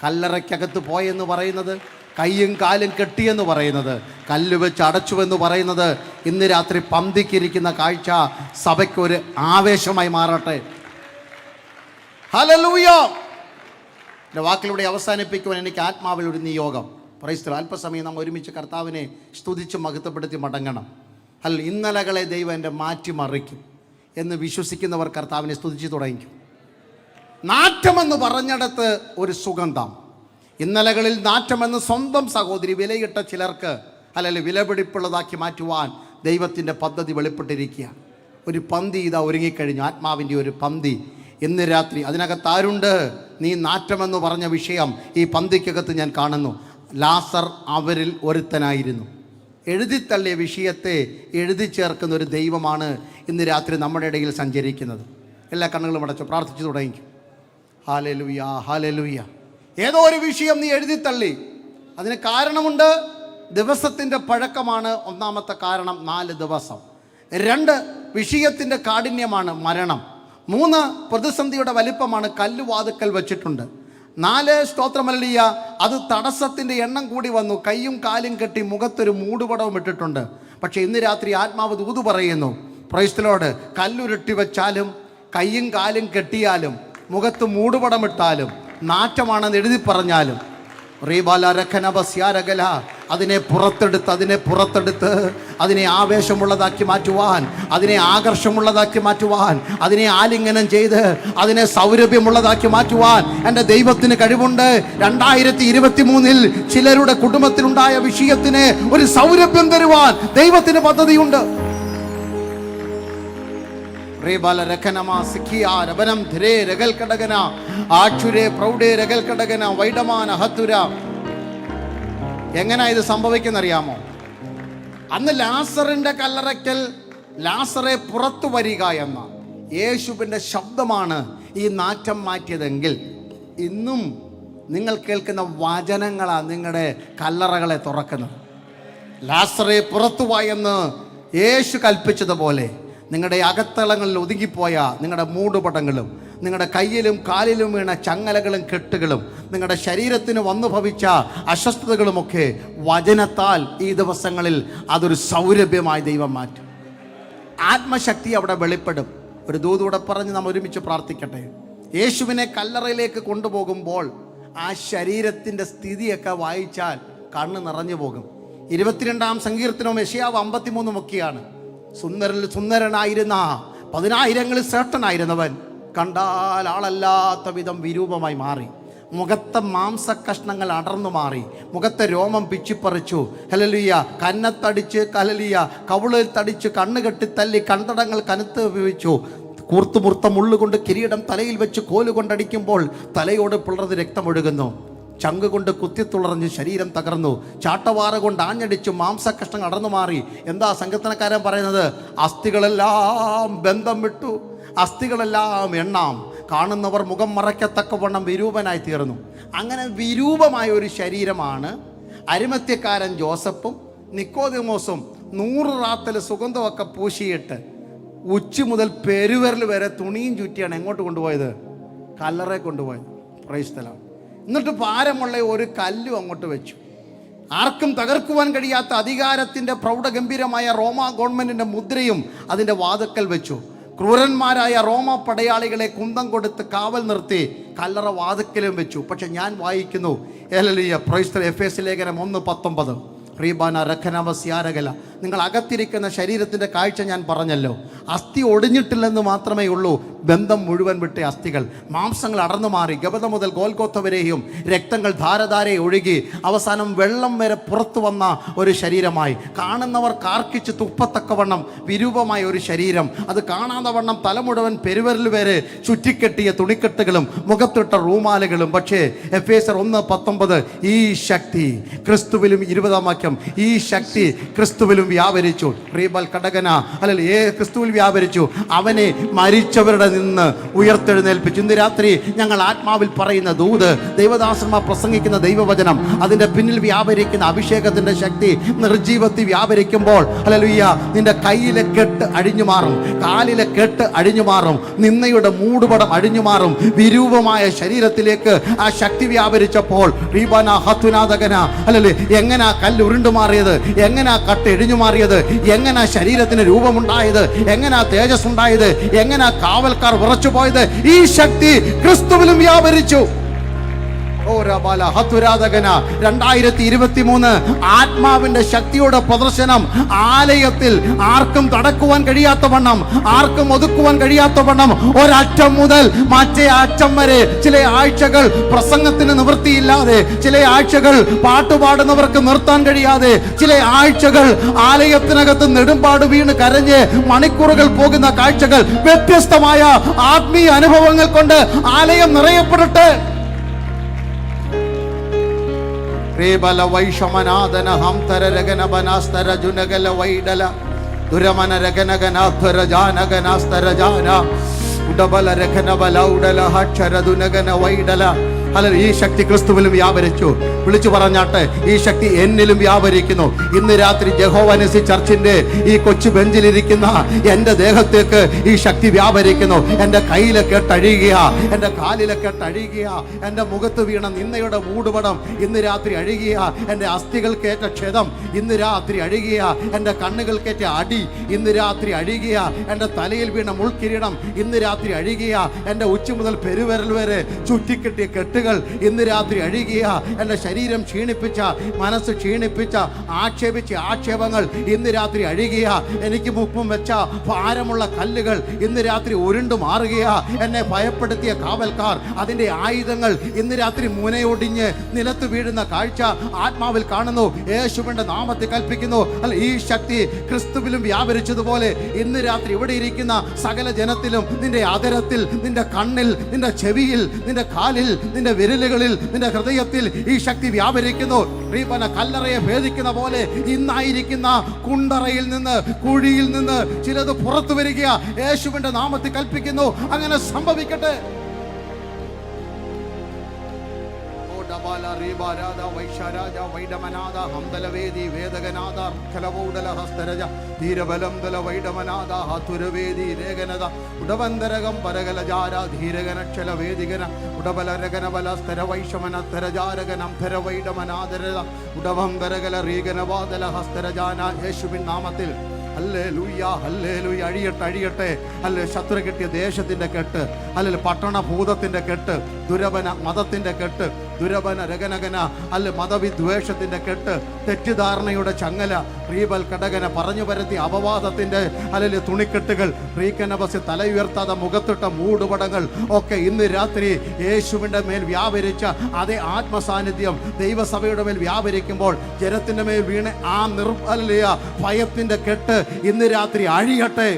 Speaker 1: കല്ലറയ്ക്കകത്ത് പോയെന്ന് പറയുന്നത്, കയ്യും കാലും കെട്ടിയെന്ന് പറയുന്നത്, കല്ല് വെച്ച് അടച്ചുവെന്ന് പറയുന്നത്, ഇന്ന് രാത്രി പന്തിക്കിരിക്കുന്ന കാഴ്ച സഭയ്ക്കൊരു ആവേശമായി മാറട്ടെ. ഹല്ലേലൂയ. എൻ്റെ വാക്കിലൂടെ അവസാനിപ്പിക്കുവാൻ എനിക്ക് ആത്മാവിൽ ഒരു നിയോഗം. Price the Lord. അല്പസമയം നാം ഒരുമിച്ച് കർത്താവിനെ സ്തുതിച്ച് മഹത്വപ്പെടുത്തി മടങ്ങണം. ഇന്നലകളെ ദൈവം എൻ്റെ മാറ്റിമറിക്കും എന്ന് വിശ്വസിക്കുന്നവർ കർത്താവിനെ സ്തുതിച്ച് തുടങ്ങിക്കും. നാറ്റമെന്ന് പറഞ്ഞിടത്ത് ഒരു സുഗന്ധം. ഇന്നലകളിൽ നാറ്റമെന്ന് സ്വന്തം സഹോദരി വിലയിട്ട ചിലർക്ക് അല്ലെങ്കിൽ വിലപിടിപ്പുള്ളതാക്കി മാറ്റുവാൻ ദൈവത്തിൻ്റെ പദ്ധതി വെളിപ്പെട്ടിരിക്കുക. ഒരു പന്തി ഇതാ ഒരുങ്ങിക്കഴിഞ്ഞു. ആത്മാവിൻ്റെ ഒരു പന്തി ഇന്ന് രാത്രി. അതിനകത്ത് ആരുണ്ട്? നീ നാറ്റമെന്ന് പറഞ്ഞ വിഷയം ഈ പന്തിക്കകത്ത് ഞാൻ കാണുന്നു. ലാസർ അവരിൽ ഒരുത്തനായിരുന്നു. എഴുതിത്തള്ളിയ വിഷയത്തെ എഴുതി ചേർക്കുന്ന ഒരു ദൈവമാണ് ഇന്ന് രാത്രി നമ്മുടെ ഇടയിൽ സഞ്ചരിക്കുന്നത്. എല്ലാ കണ്ണുകളും അടച്ചു പ്രാർത്ഥിച്ചു തുടങ്ങിക്കും. Hallelujah, hallelujah. ഏതോ ഒരു വിഷയം നീ എഴുതിത്തള്ളി. അതിന് കാരണമുണ്ട്. ദിവസത്തിൻ്റെ പഴക്കമാണ് ഒന്നാമത്തെ കാരണം, 4 ദിവസം. 2 വിഷയത്തിൻ്റെ കാഠിന്യമാണ്, മരണം. 3 പ്രതിസന്ധിയുടെ വലിപ്പമാണ്, കല്ലുവാതുക്കൽ വെച്ചിട്ടുണ്ട്. 4 സ്തോത്രമല്ലിയ, അത് തടസ്സത്തിൻ്റെ എണ്ണം കൂടി വന്നു. കയ്യും കാലും കെട്ടി മുഖത്തൊരു മൂടുപടവും ഇട്ടിട്ടുണ്ട്. പക്ഷേ ഇന്ന് രാത്രി ആത്മാവ് ദൂത് പറയുന്നു. Price the Lord. കല്ലുരുട്ടി വെച്ചാലും കയ്യും കാലും കെട്ടിയാലും മുഖത്ത് മൂടുപടമിട്ടാലും നാറ്റമാണെന്ന് എഴുതി പറഞ്ഞാലും അതിനെ പുറത്തെടുത്ത് അതിനെ ആവേശമുള്ളതാക്കി മാറ്റുവാൻ, അതിനെ ആകർഷമുള്ളതാക്കി മാറ്റുവാൻ, അതിനെ ആലിംഗനം ചെയ്ത് അതിനെ സൗരഭ്യമുള്ളതാക്കി മാറ്റുവാൻ എൻ്റെ ദൈവത്തിന് കഴിവുണ്ട്. 2023 ചിലരുടെ കുടുംബത്തിലുണ്ടായ വിഷയത്തിന് ഒരു സൗരഭ്യം തരുവാൻ ദൈവത്തിന് പദ്ധതിയുണ്ട്. എങ്ങനെയാ ഇത് സംഭവിക്കുന്നറിയാമോ? അന്ന് ലാസറിന്റെ കല്ലറയ്ക്കൽ ലാസറെ പുറത്തു വരിക എന്ന യേശുവിൻ്റെ ശബ്ദമാണ് ഈ നാറ്റം മാറ്റിയതെങ്കിൽ ഇന്നും നിങ്ങൾ കേൾക്കുന്ന വചനങ്ങളാണ് നിങ്ങളുടെ കല്ലറകളെ തുറക്കുന്നത്. ലാസറെ പുറത്തു വായെന്ന് യേശു കൽപ്പിച്ചതുപോലെ നിങ്ങളുടെ അകത്തളങ്ങളിൽ ഒതുങ്ങിപ്പോയ നിങ്ങളുടെ മൂടുപടങ്ങളും നിങ്ങളുടെ കയ്യിലും കാലിലും വീണ ചങ്ങലകളും കെട്ടുകളും നിങ്ങളുടെ ശരീരത്തിന് വന്നു ഭവിച്ച അസ്വസ്ഥതകളുമൊക്കെ വചനത്താൽ ഈ ദിവസങ്ങളിൽ അതൊരു സൗരഭ്യമായി ദൈവം മാറ്റും. ആത്മശക്തി അവിടെ വെളിപ്പെടും. ഒരു ദൂതൂടെ പറഞ്ഞ് നാം ഒരുമിച്ച് പ്രാർത്ഥിക്കട്ടെ. യേശുവിനെ കല്ലറയിലേക്ക് കൊണ്ടുപോകുമ്പോൾ ആ ശരീരത്തിൻ്റെ സ്ഥിതിയൊക്കെ വായിച്ചാൽ കണ്ണ് നിറഞ്ഞു പോകും. 22-ാം സങ്കീർത്തനവും യെശയ്യാവ് 53 ഒക്കെയാണ്. സുന്ദരനിൽ സുന്ദരനായിരുന്ന 10,000-ങ്ങളിൽ ശ്രേഷ്ഠനായിരുന്നവൻ കണ്ടാൽ ആളല്ലാത്ത വിധം വിരൂപമായി മാറി. മുഖത്തെ മാംസകഷ്ണങ്ങൾ അടർന്നു മാറി. മുഖത്തെ രോമം പിച്ചിപ്പറിച്ചു. ഹല്ലേലൂയ. കന്നത്തടിച്ച് ഹല്ലേലൂയ കവിളിൽ തടിച്ച് കണ്ണ് കെട്ടി തല്ലി കണ്ടടങ്ങൾ കനത്ത് ഉപയോഗിച്ചു. കൂർത്തുമുർത്ത മുള്ളുകൊണ്ട് കിരീടം തലയിൽ വെച്ച് കോലുകൊണ്ടടിക്കുമ്പോൾ തലയോട് പിളർന്ന് രക്തമൊഴുകുന്നു. ചങ്ക് കൊണ്ട് കുത്തിത്തുളർന്ന് ശരീരം തകർന്നു. ചാട്ടവാറ കൊണ്ട് ആഞ്ഞടിച്ചു മാംസകഷ്ണങ്ങൾ അടർന്നു മാറി. എന്താ സങ്കീർത്തനക്കാരൻ പറയുന്നത്? അസ്ഥികളെല്ലാം ബന്ധം വിട്ടു, അസ്ഥികളെല്ലാം എണ്ണാം, കാണുന്നവർ മുഖം മറയ്ക്കത്തക്കവണ്ണം വിരൂപനായി തീർന്നു. അങ്ങനെ വിരൂപമായ ഒരു ശരീരമാണ് അരിമത്യക്കാരൻ ജോസഫും നിക്കോദിമോസും 100 റാത്തൽ സുഗന്ധമൊക്കെ പൂശിയിട്ട് ഉച്ച മുതൽ പെരുവിരൽ വരെ തുണിയും ചുറ്റിയാണ് എങ്ങോട്ട് കൊണ്ടുപോയത്? കല്ലറയെ കൊണ്ടുപോയത്. Price the Lord. എന്നിട്ട് ഭാരമുള്ള ഒരു കല്ലും അങ്ങോട്ട് വെച്ചു. ആർക്കും തകർക്കുവാൻ കഴിയാത്ത അധികാരത്തിൻ്റെ പ്രൗഢഗംഭീരമായ റോമ ഗവൺമെൻറ്റിൻ്റെ മുദ്രയും അതിൻ്റെ വാതിൽക്കൽ വെച്ചു. ക്രൂരന്മാരായ റോമ പടയാളികളെ കുന്തം കൊടുത്ത് കാവൽ നിർത്തി കല്ലറ വാതിൽക്കലും വെച്ചു. പക്ഷെ ഞാൻ വായിക്കുന്നു, ഹല്ലേലൂയ, പ്രൈസ് ദി ലോർഡ്, എഫേസ്യ ലേഖനം 1:19, റീബാന രഖനവസ്യാരകല. നിങ്ങൾ അകത്തിരിക്കുന്ന ശരീരത്തിൻ്റെ കാഴ്ച ഞാൻ പറഞ്ഞല്ലോ. അസ്ഥി ഒടിഞ്ഞിട്ടില്ലെന്ന് മാത്രമേ ഉള്ളൂ, ബന്ധം മുഴുവൻ വിട്ട അസ്ഥികൾ. മാംസങ്ങൾ അടർന്നു മാറി. ഗബത മുതൽ ഗോൽഗോത്ത വരെയും രക്തങ്ങൾ ധാരധാരെ ഒഴുകി അവസാനം വെള്ളം വരെ പുറത്തു വന്ന ഒരു ശരീരമായി. കാണുന്നവർ കാർക്കിച്ച് തുപ്പത്തക്കവണ്ണം വിരൂപമായ ഒരു ശരീരം. അത് കാണാതെ വണ്ണം തല മുഴുവൻ പെരുവിരൽ വരെ ചുറ്റിക്കെട്ടിയ തുണിക്കെട്ടുകളും മുഖത്തിട്ട റൂമാലുകളും. പക്ഷേ എഫേസ്യർ 1:19, ഈ ശക്തി ക്രിസ്തുവിലും 20-ാം വാക്യം, ഈ ശക്തി ക്രിസ്തുവിലും വ്യാപരിച്ചു. റീബൽ കടകന അല്ലെ ക്രിസ്തുവിൽ വ്യാപരിച്ചു. അവനെ മരിച്ചവരുടെ നിന്ന് ഉയർത്തെഴുന്നേൽപ്പിച്ചു. ഇന്ന് രാത്രി ഞങ്ങൾ ആത്മാവിൽ പറയുന്ന ദൂത്, ദൈവദാസന്മാർ പ്രസംഗിക്കുന്ന ദൈവവചനം, അതിൻ്റെ പിന്നിൽ വ്യാപരിക്കുന്ന അഭിഷേകത്തിൻ്റെ ശക്തി നിർജീവത്തിൽ വ്യാപരിക്കുമ്പോൾ ഹല്ലേലൂയ, നിന്റെ കയ്യിലെ കെട്ട് അഴിഞ്ഞു മാറും, കാലിലെ കെട്ട് അഴിഞ്ഞു മാറും, നിന്നയുടെ മൂടുപടം അഴിഞ്ഞു മാറും. വിരൂപമായ ശരീരത്തിലേക്ക് ആ ശക്തി വ്യാപരിച്ചപ്പോൾ റീബാന ഹത്തുനാദകന അല്ലല്ലേ, എങ്ങനാ കല്ല് ഉരുണ്ടു മാറിയത്, എങ്ങനാ കട്ട് എഴിഞ്ഞു മാറിയത്, എങ്ങനാ ശരീരത്തിന് രൂപമുണ്ടായത്, എങ്ങനാ തേജസ് ഉണ്ടായത്, എങ്ങനാ കാവൽക്കാർ വിറച്ചു പോയത്? ഈ ശക്തി ക്രിസ്തുവിലും വ്യാപരിച്ചു. 2023 ആത്മാവിന്റെ ശക്തിയുടെ പ്രദർശനം ആലയത്തിൽ ആർക്കും തടക്കുവാൻ കഴിയാത്ത വണ്ണം, ആർക്കും ഒതുക്കുവാൻ കഴിയാത്ത വണ്ണം, ഒരറ്റം മുതൽ മറ്റേ അറ്റം വരെ. ചില ആഴ്ചകൾ പ്രസംഗത്തിന് നിവൃത്തിയില്ലാതെ, ചില ആഴ്ചകൾ പാട്ടുപാടുന്നവർക്ക് നിർത്താൻ കഴിയാതെ, ചില ആഴ്ചകൾ ആലയത്തിനകത്ത് നെടുമ്പാട് വീണ് കരഞ്ഞ് മണിക്കൂറുകൾ പോകുന്ന കാഴ്ചകൾ. വ്യത്യസ്തമായ ആത്മീയ അനുഭവങ്ങൾ കൊണ്ട് ആലയം നിറയപ്പെടട്ടെ. േബല വൈഷമനാദന ഹംതര രഗനബനാസ്തര ജുനഗല വൈഡല ദുരമന രഗനഗനാധര ജാനഗനാസ്തര ജാന ഉഡബല രഗനബല ഉഡല ഹക്ഷര ദുനഗന വൈഡല. അല്ല, ഈ ശക്തി ക്രിസ്തുവിലും വ്യാപരിച്ചു. വിളിച്ചു പറഞ്ഞാട്ടെ, ഈ ശക്തി എന്നിലും വ്യാപരിക്കുന്നു. ഇന്ന് രാത്രി യഹോവനിസി ചർച്ചിന്റെ ഈ കൊച്ചു ബെഞ്ചിലിരിക്കുന്ന എൻ്റെ ദേഹത്തേക്ക് ഈ ശക്തി വ്യാപരിക്കുന്നു. എൻ്റെ കയ്യിലെ കെട്ടഴിയുക, എൻ്റെ കാലിലെ കെട്ടഴിയുക, എൻ്റെ മുഖത്ത് വീണ നിന്നയുടെ മൂടുപടം ഇന്ന് രാത്രി അഴിയുക, എൻ്റെ അസ്ഥികൾക്കേറ്റ ക്ഷതം ഇന്ന് രാത്രി അഴിയുക, എൻ്റെ കണ്ണുകൾക്കേറ്റ അടി ഇന്ന് രാത്രി അഴിയുക, എൻ്റെ തലയിൽ വീണ മുൾക്കിരീടം ഇന്ന് രാത്രി അഴിയുക, എൻ്റെ ഉച്ച മുതൽ പെരുവിരൽ വരെ ചുറ്റിക്കെട്ടിയ കെട്ടുകൾ ഇന്ന് രാത്രി അഴിയുക, എൻ്റെ ശരീരം ക്ഷീണിപ്പിച്ച, മനസ്സ് ക്ഷീണിപ്പിച്ച, ആക്ഷേപിച്ച ആക്ഷേപങ്ങൾ ഇന്ന് രാത്രി അഴിയുക, എനിക്ക് മുപ്പും വെച്ച ഭാരമുള്ള കല്ലുകൾ ഇന്ന് രാത്രി ഉരുണ്ടു മാറുക, എന്നെ ഭയപ്പെടുത്തിയ കാവൽക്കാർ അതിൻ്റെ ആയുധങ്ങൾ ഇന്ന് രാത്രി മുനയൊടിഞ്ഞ് നിലത്ത് വീഴുന്ന കാഴ്ച ആത്മാവിൽ കാണുന്നു. യേശുവിൻ്റെ നാമത്തിൽ കൽപ്പിക്കുന്നു, അല്ല, ഈ ശക്തി ക്രിസ്തുവിലും വ്യാപരിച്ചതുപോലെ ഇന്ന് രാത്രി ഇവിടെ ഇരിക്കുന്ന സകല ജനത്തിലും, നിന്റെ അതരത്തിൽ, നിന്റെ കണ്ണിൽ, നിന്റെ ചെവിയിൽ, നിന്റെ കാലിൽ, നിന്റെ വിരലുകളിൽ, നിന്റെ ഹൃദയത്തിൽ ഈ ശക്തി വ്യാപരിക്കുന്നു. കല്ലറയെ ഭേദിക്കുന്ന പോലെ ഇന്നായിരിക്കുന്ന കുണ്ടറയിൽ നിന്ന്, കുഴിയിൽ നിന്ന് ചിലത് പുറത്തു വരിക യേശുവിന്റെ നാമത്തിൽ കൽപ്പിക്കുന്നു. അങ്ങനെ സംഭവിക്കട്ടെ. യേശുവിൻ നാമത്തിൽ ഹല്ലേലൂയ, ഹല്ലേലൂയ. അഴിയട്ടെ. അല്ലെ ശത്രു കെട്ടിയ ദേശത്തിന്റെ കെട്ട്, അല്ലെ പട്ടണ ഭൂതത്തിന്റെ കെട്ട്, ദുരവന മതത്തിന്റെ കെട്ട്, ദുരവന രഗനഗന, അല്ലെ മതവിദ്വേഷത്തിന്റെ കെട്ട്, തെറ്റിദ്ധാരണയുടെ ചങ്ങല, റീബൽ കടകന പറഞ്ഞു പരത്തി അപവാദത്തിന്റെ അല്ലെ തുണിക്കെട്ടുകൾ, റീക്കനബസ് തല ഉയർത്താതെ മുഖത്തിട്ട മൂടുപടങ്ങൾ ഒക്കെ ഇന്ന് രാത്രി യേശുവിന്റെ മേൽ വ്യാപരിച്ച അതേ ആത്മസാന്നിധ്യം ദൈവസഭയുടെ മേൽ വ്യാപരിക്കുമ്പോൾ ജനത്തിന്റെ മേൽ വീണ് ആ ഭയത്തിന്റെ കെട്ട് ഇന്ന് രാത്രി അഴിയട്ടെ.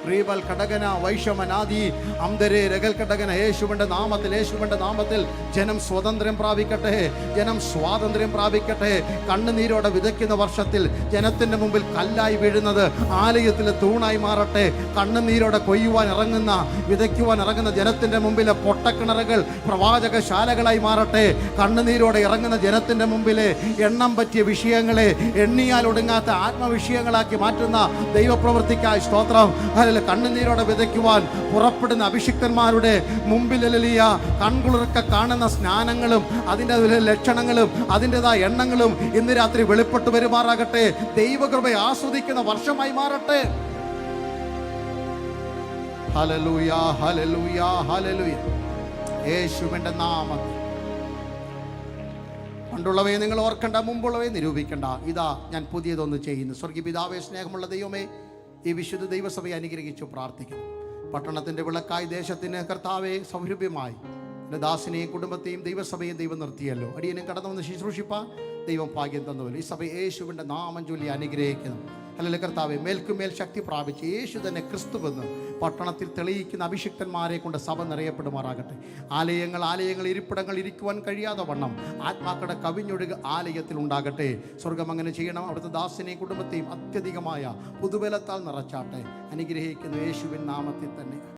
Speaker 1: റീബൽ കടകന വൈഷമനാദി അംദരേ രഗൽ കടകന. യേശുവിന്റെ നാമത്തിൽ ജനം സ്വാതന്ത്ര്യം പ്രാപിക്കട്ടെ, ജനം സ്വാതന്ത്ര്യം പ്രാപിക്കട്ടെ. കണ്ണുനീരോടെ വിതയ്ക്കുന്ന വർഷത്തിൽ ജനത്തിന്റെ മുമ്പിൽ കല്ലായി വീഴുന്നത് ആലയത്തിലെ തൂണായി മാറട്ടെ. കണ്ണുനീരോടെ വിതയ്ക്കുവാൻ ഇറങ്ങുന്ന ജനത്തിന്റെ മുമ്പിലെ പൊട്ടക്കിണറുകൾ പ്രവാചകശാലകളായി മാറട്ടെ. കണ്ണുനീരോടെ ഇറങ്ങുന്ന ജനത്തിന്റെ മുമ്പിലെ എണ്ണം പറ്റിയ വിഷയങ്ങളെ എണ്ണിയാൽ ഒടുങ്ങാത്ത ആത്മവിഷയങ്ങളാക്കി മാറ്റുന്ന ദൈവപ്രവൃത്തിക്കായി സ്തോത്രം. കണ്ണുനീരോടെ വിതയ്ക്കുവാൻ പുറപ്പെടുന്ന അഭിഷിക്തന്മാരുടെ മുമ്പിൽ കൺകുളിർക്ക കാണുന്ന സ്നാനങ്ങളും അതിൻ്റെ ലക്ഷണങ്ങളും അതിൻ്റെതായ എണ്ണങ്ങളും ഇന്ന് രാത്രി വെളിപ്പെട്ടു വരുമാറാകട്ടെ. ദൈവകൃപയെ ആസ്വദിക്കുന്ന വർഷമായി മാറട്ടെ. Hallelujah, hallelujah, hallelujah. യേശുവിന്റെ നാമത്തിൽ. പണ്ടുള്ളവയെ നിങ്ങൾ ഓർക്കണ്ട, മുമ്പുള്ളവയെ നിരൂപിക്കണ്ട. ഇതാ ഞാൻ പുതിയതൊന്ന് ചെയ്യുന്നു. സ്വർഗീയ പിതാവേ, സ്നേഹമുള്ള ദൈവമേ, ഈ വിശുദ്ധ ദൈവസഭയെ അനുഗ്രഹിച്ചു പ്രാർത്ഥിക്കുന്നു. പട്ടണത്തിൻ്റെ വിളക്കായി ദേശത്തിന് കർത്താവെ സൗരഭ്യമായി എൻ്റെ ദാസിനെയും കുടുംബത്തെയും ദൈവസഭയും ദൈവം നിർത്തിയല്ലോ. അടിയനും കടന്നു വന്ന് ശുശ്രൂഷിപ്പാൻ ദൈവം ഭാഗ്യം തന്നുവല്ലോ. ഈ സഭ യേശുവിൻ്റെ നാമം ചൊല്ലി അനുഗ്രഹിക്കുന്നു. അല്ലെങ്കിൽ കർത്താവെ, മേൽക്കുമേൽ ശക്തി പ്രാപിച്ച് യേശു തന്നെ ക്രിസ്തുവെന്ന് പട്ടണത്തിൽ തെളിയിക്കുന്ന അഭിഷിക്തന്മാരെ കൊണ്ട് സഭ നിറയപ്പെടുമാറാകട്ടെ. ആലയങ്ങൾ ഇരിപ്പിടങ്ങൾ ഇരിക്കുവാൻ കഴിയാതെ വണ്ണം ആത്മാക്കളുടെ കവിഞ്ഞൊഴുക ആലയത്തിൽ ഉണ്ടാകട്ടെ. സ്വർഗം അങ്ങനെ ചെയ്യണം. അവിടുത്തെ ദാസിനെയും കുടുംബത്തെയും അത്യധികമായ പുതുബലത്താൽ നിറച്ചാട്ടെ. അനുഗ്രഹിക്കുന്നു യേശുവിൻ നാമത്തിൽ തന്നെ.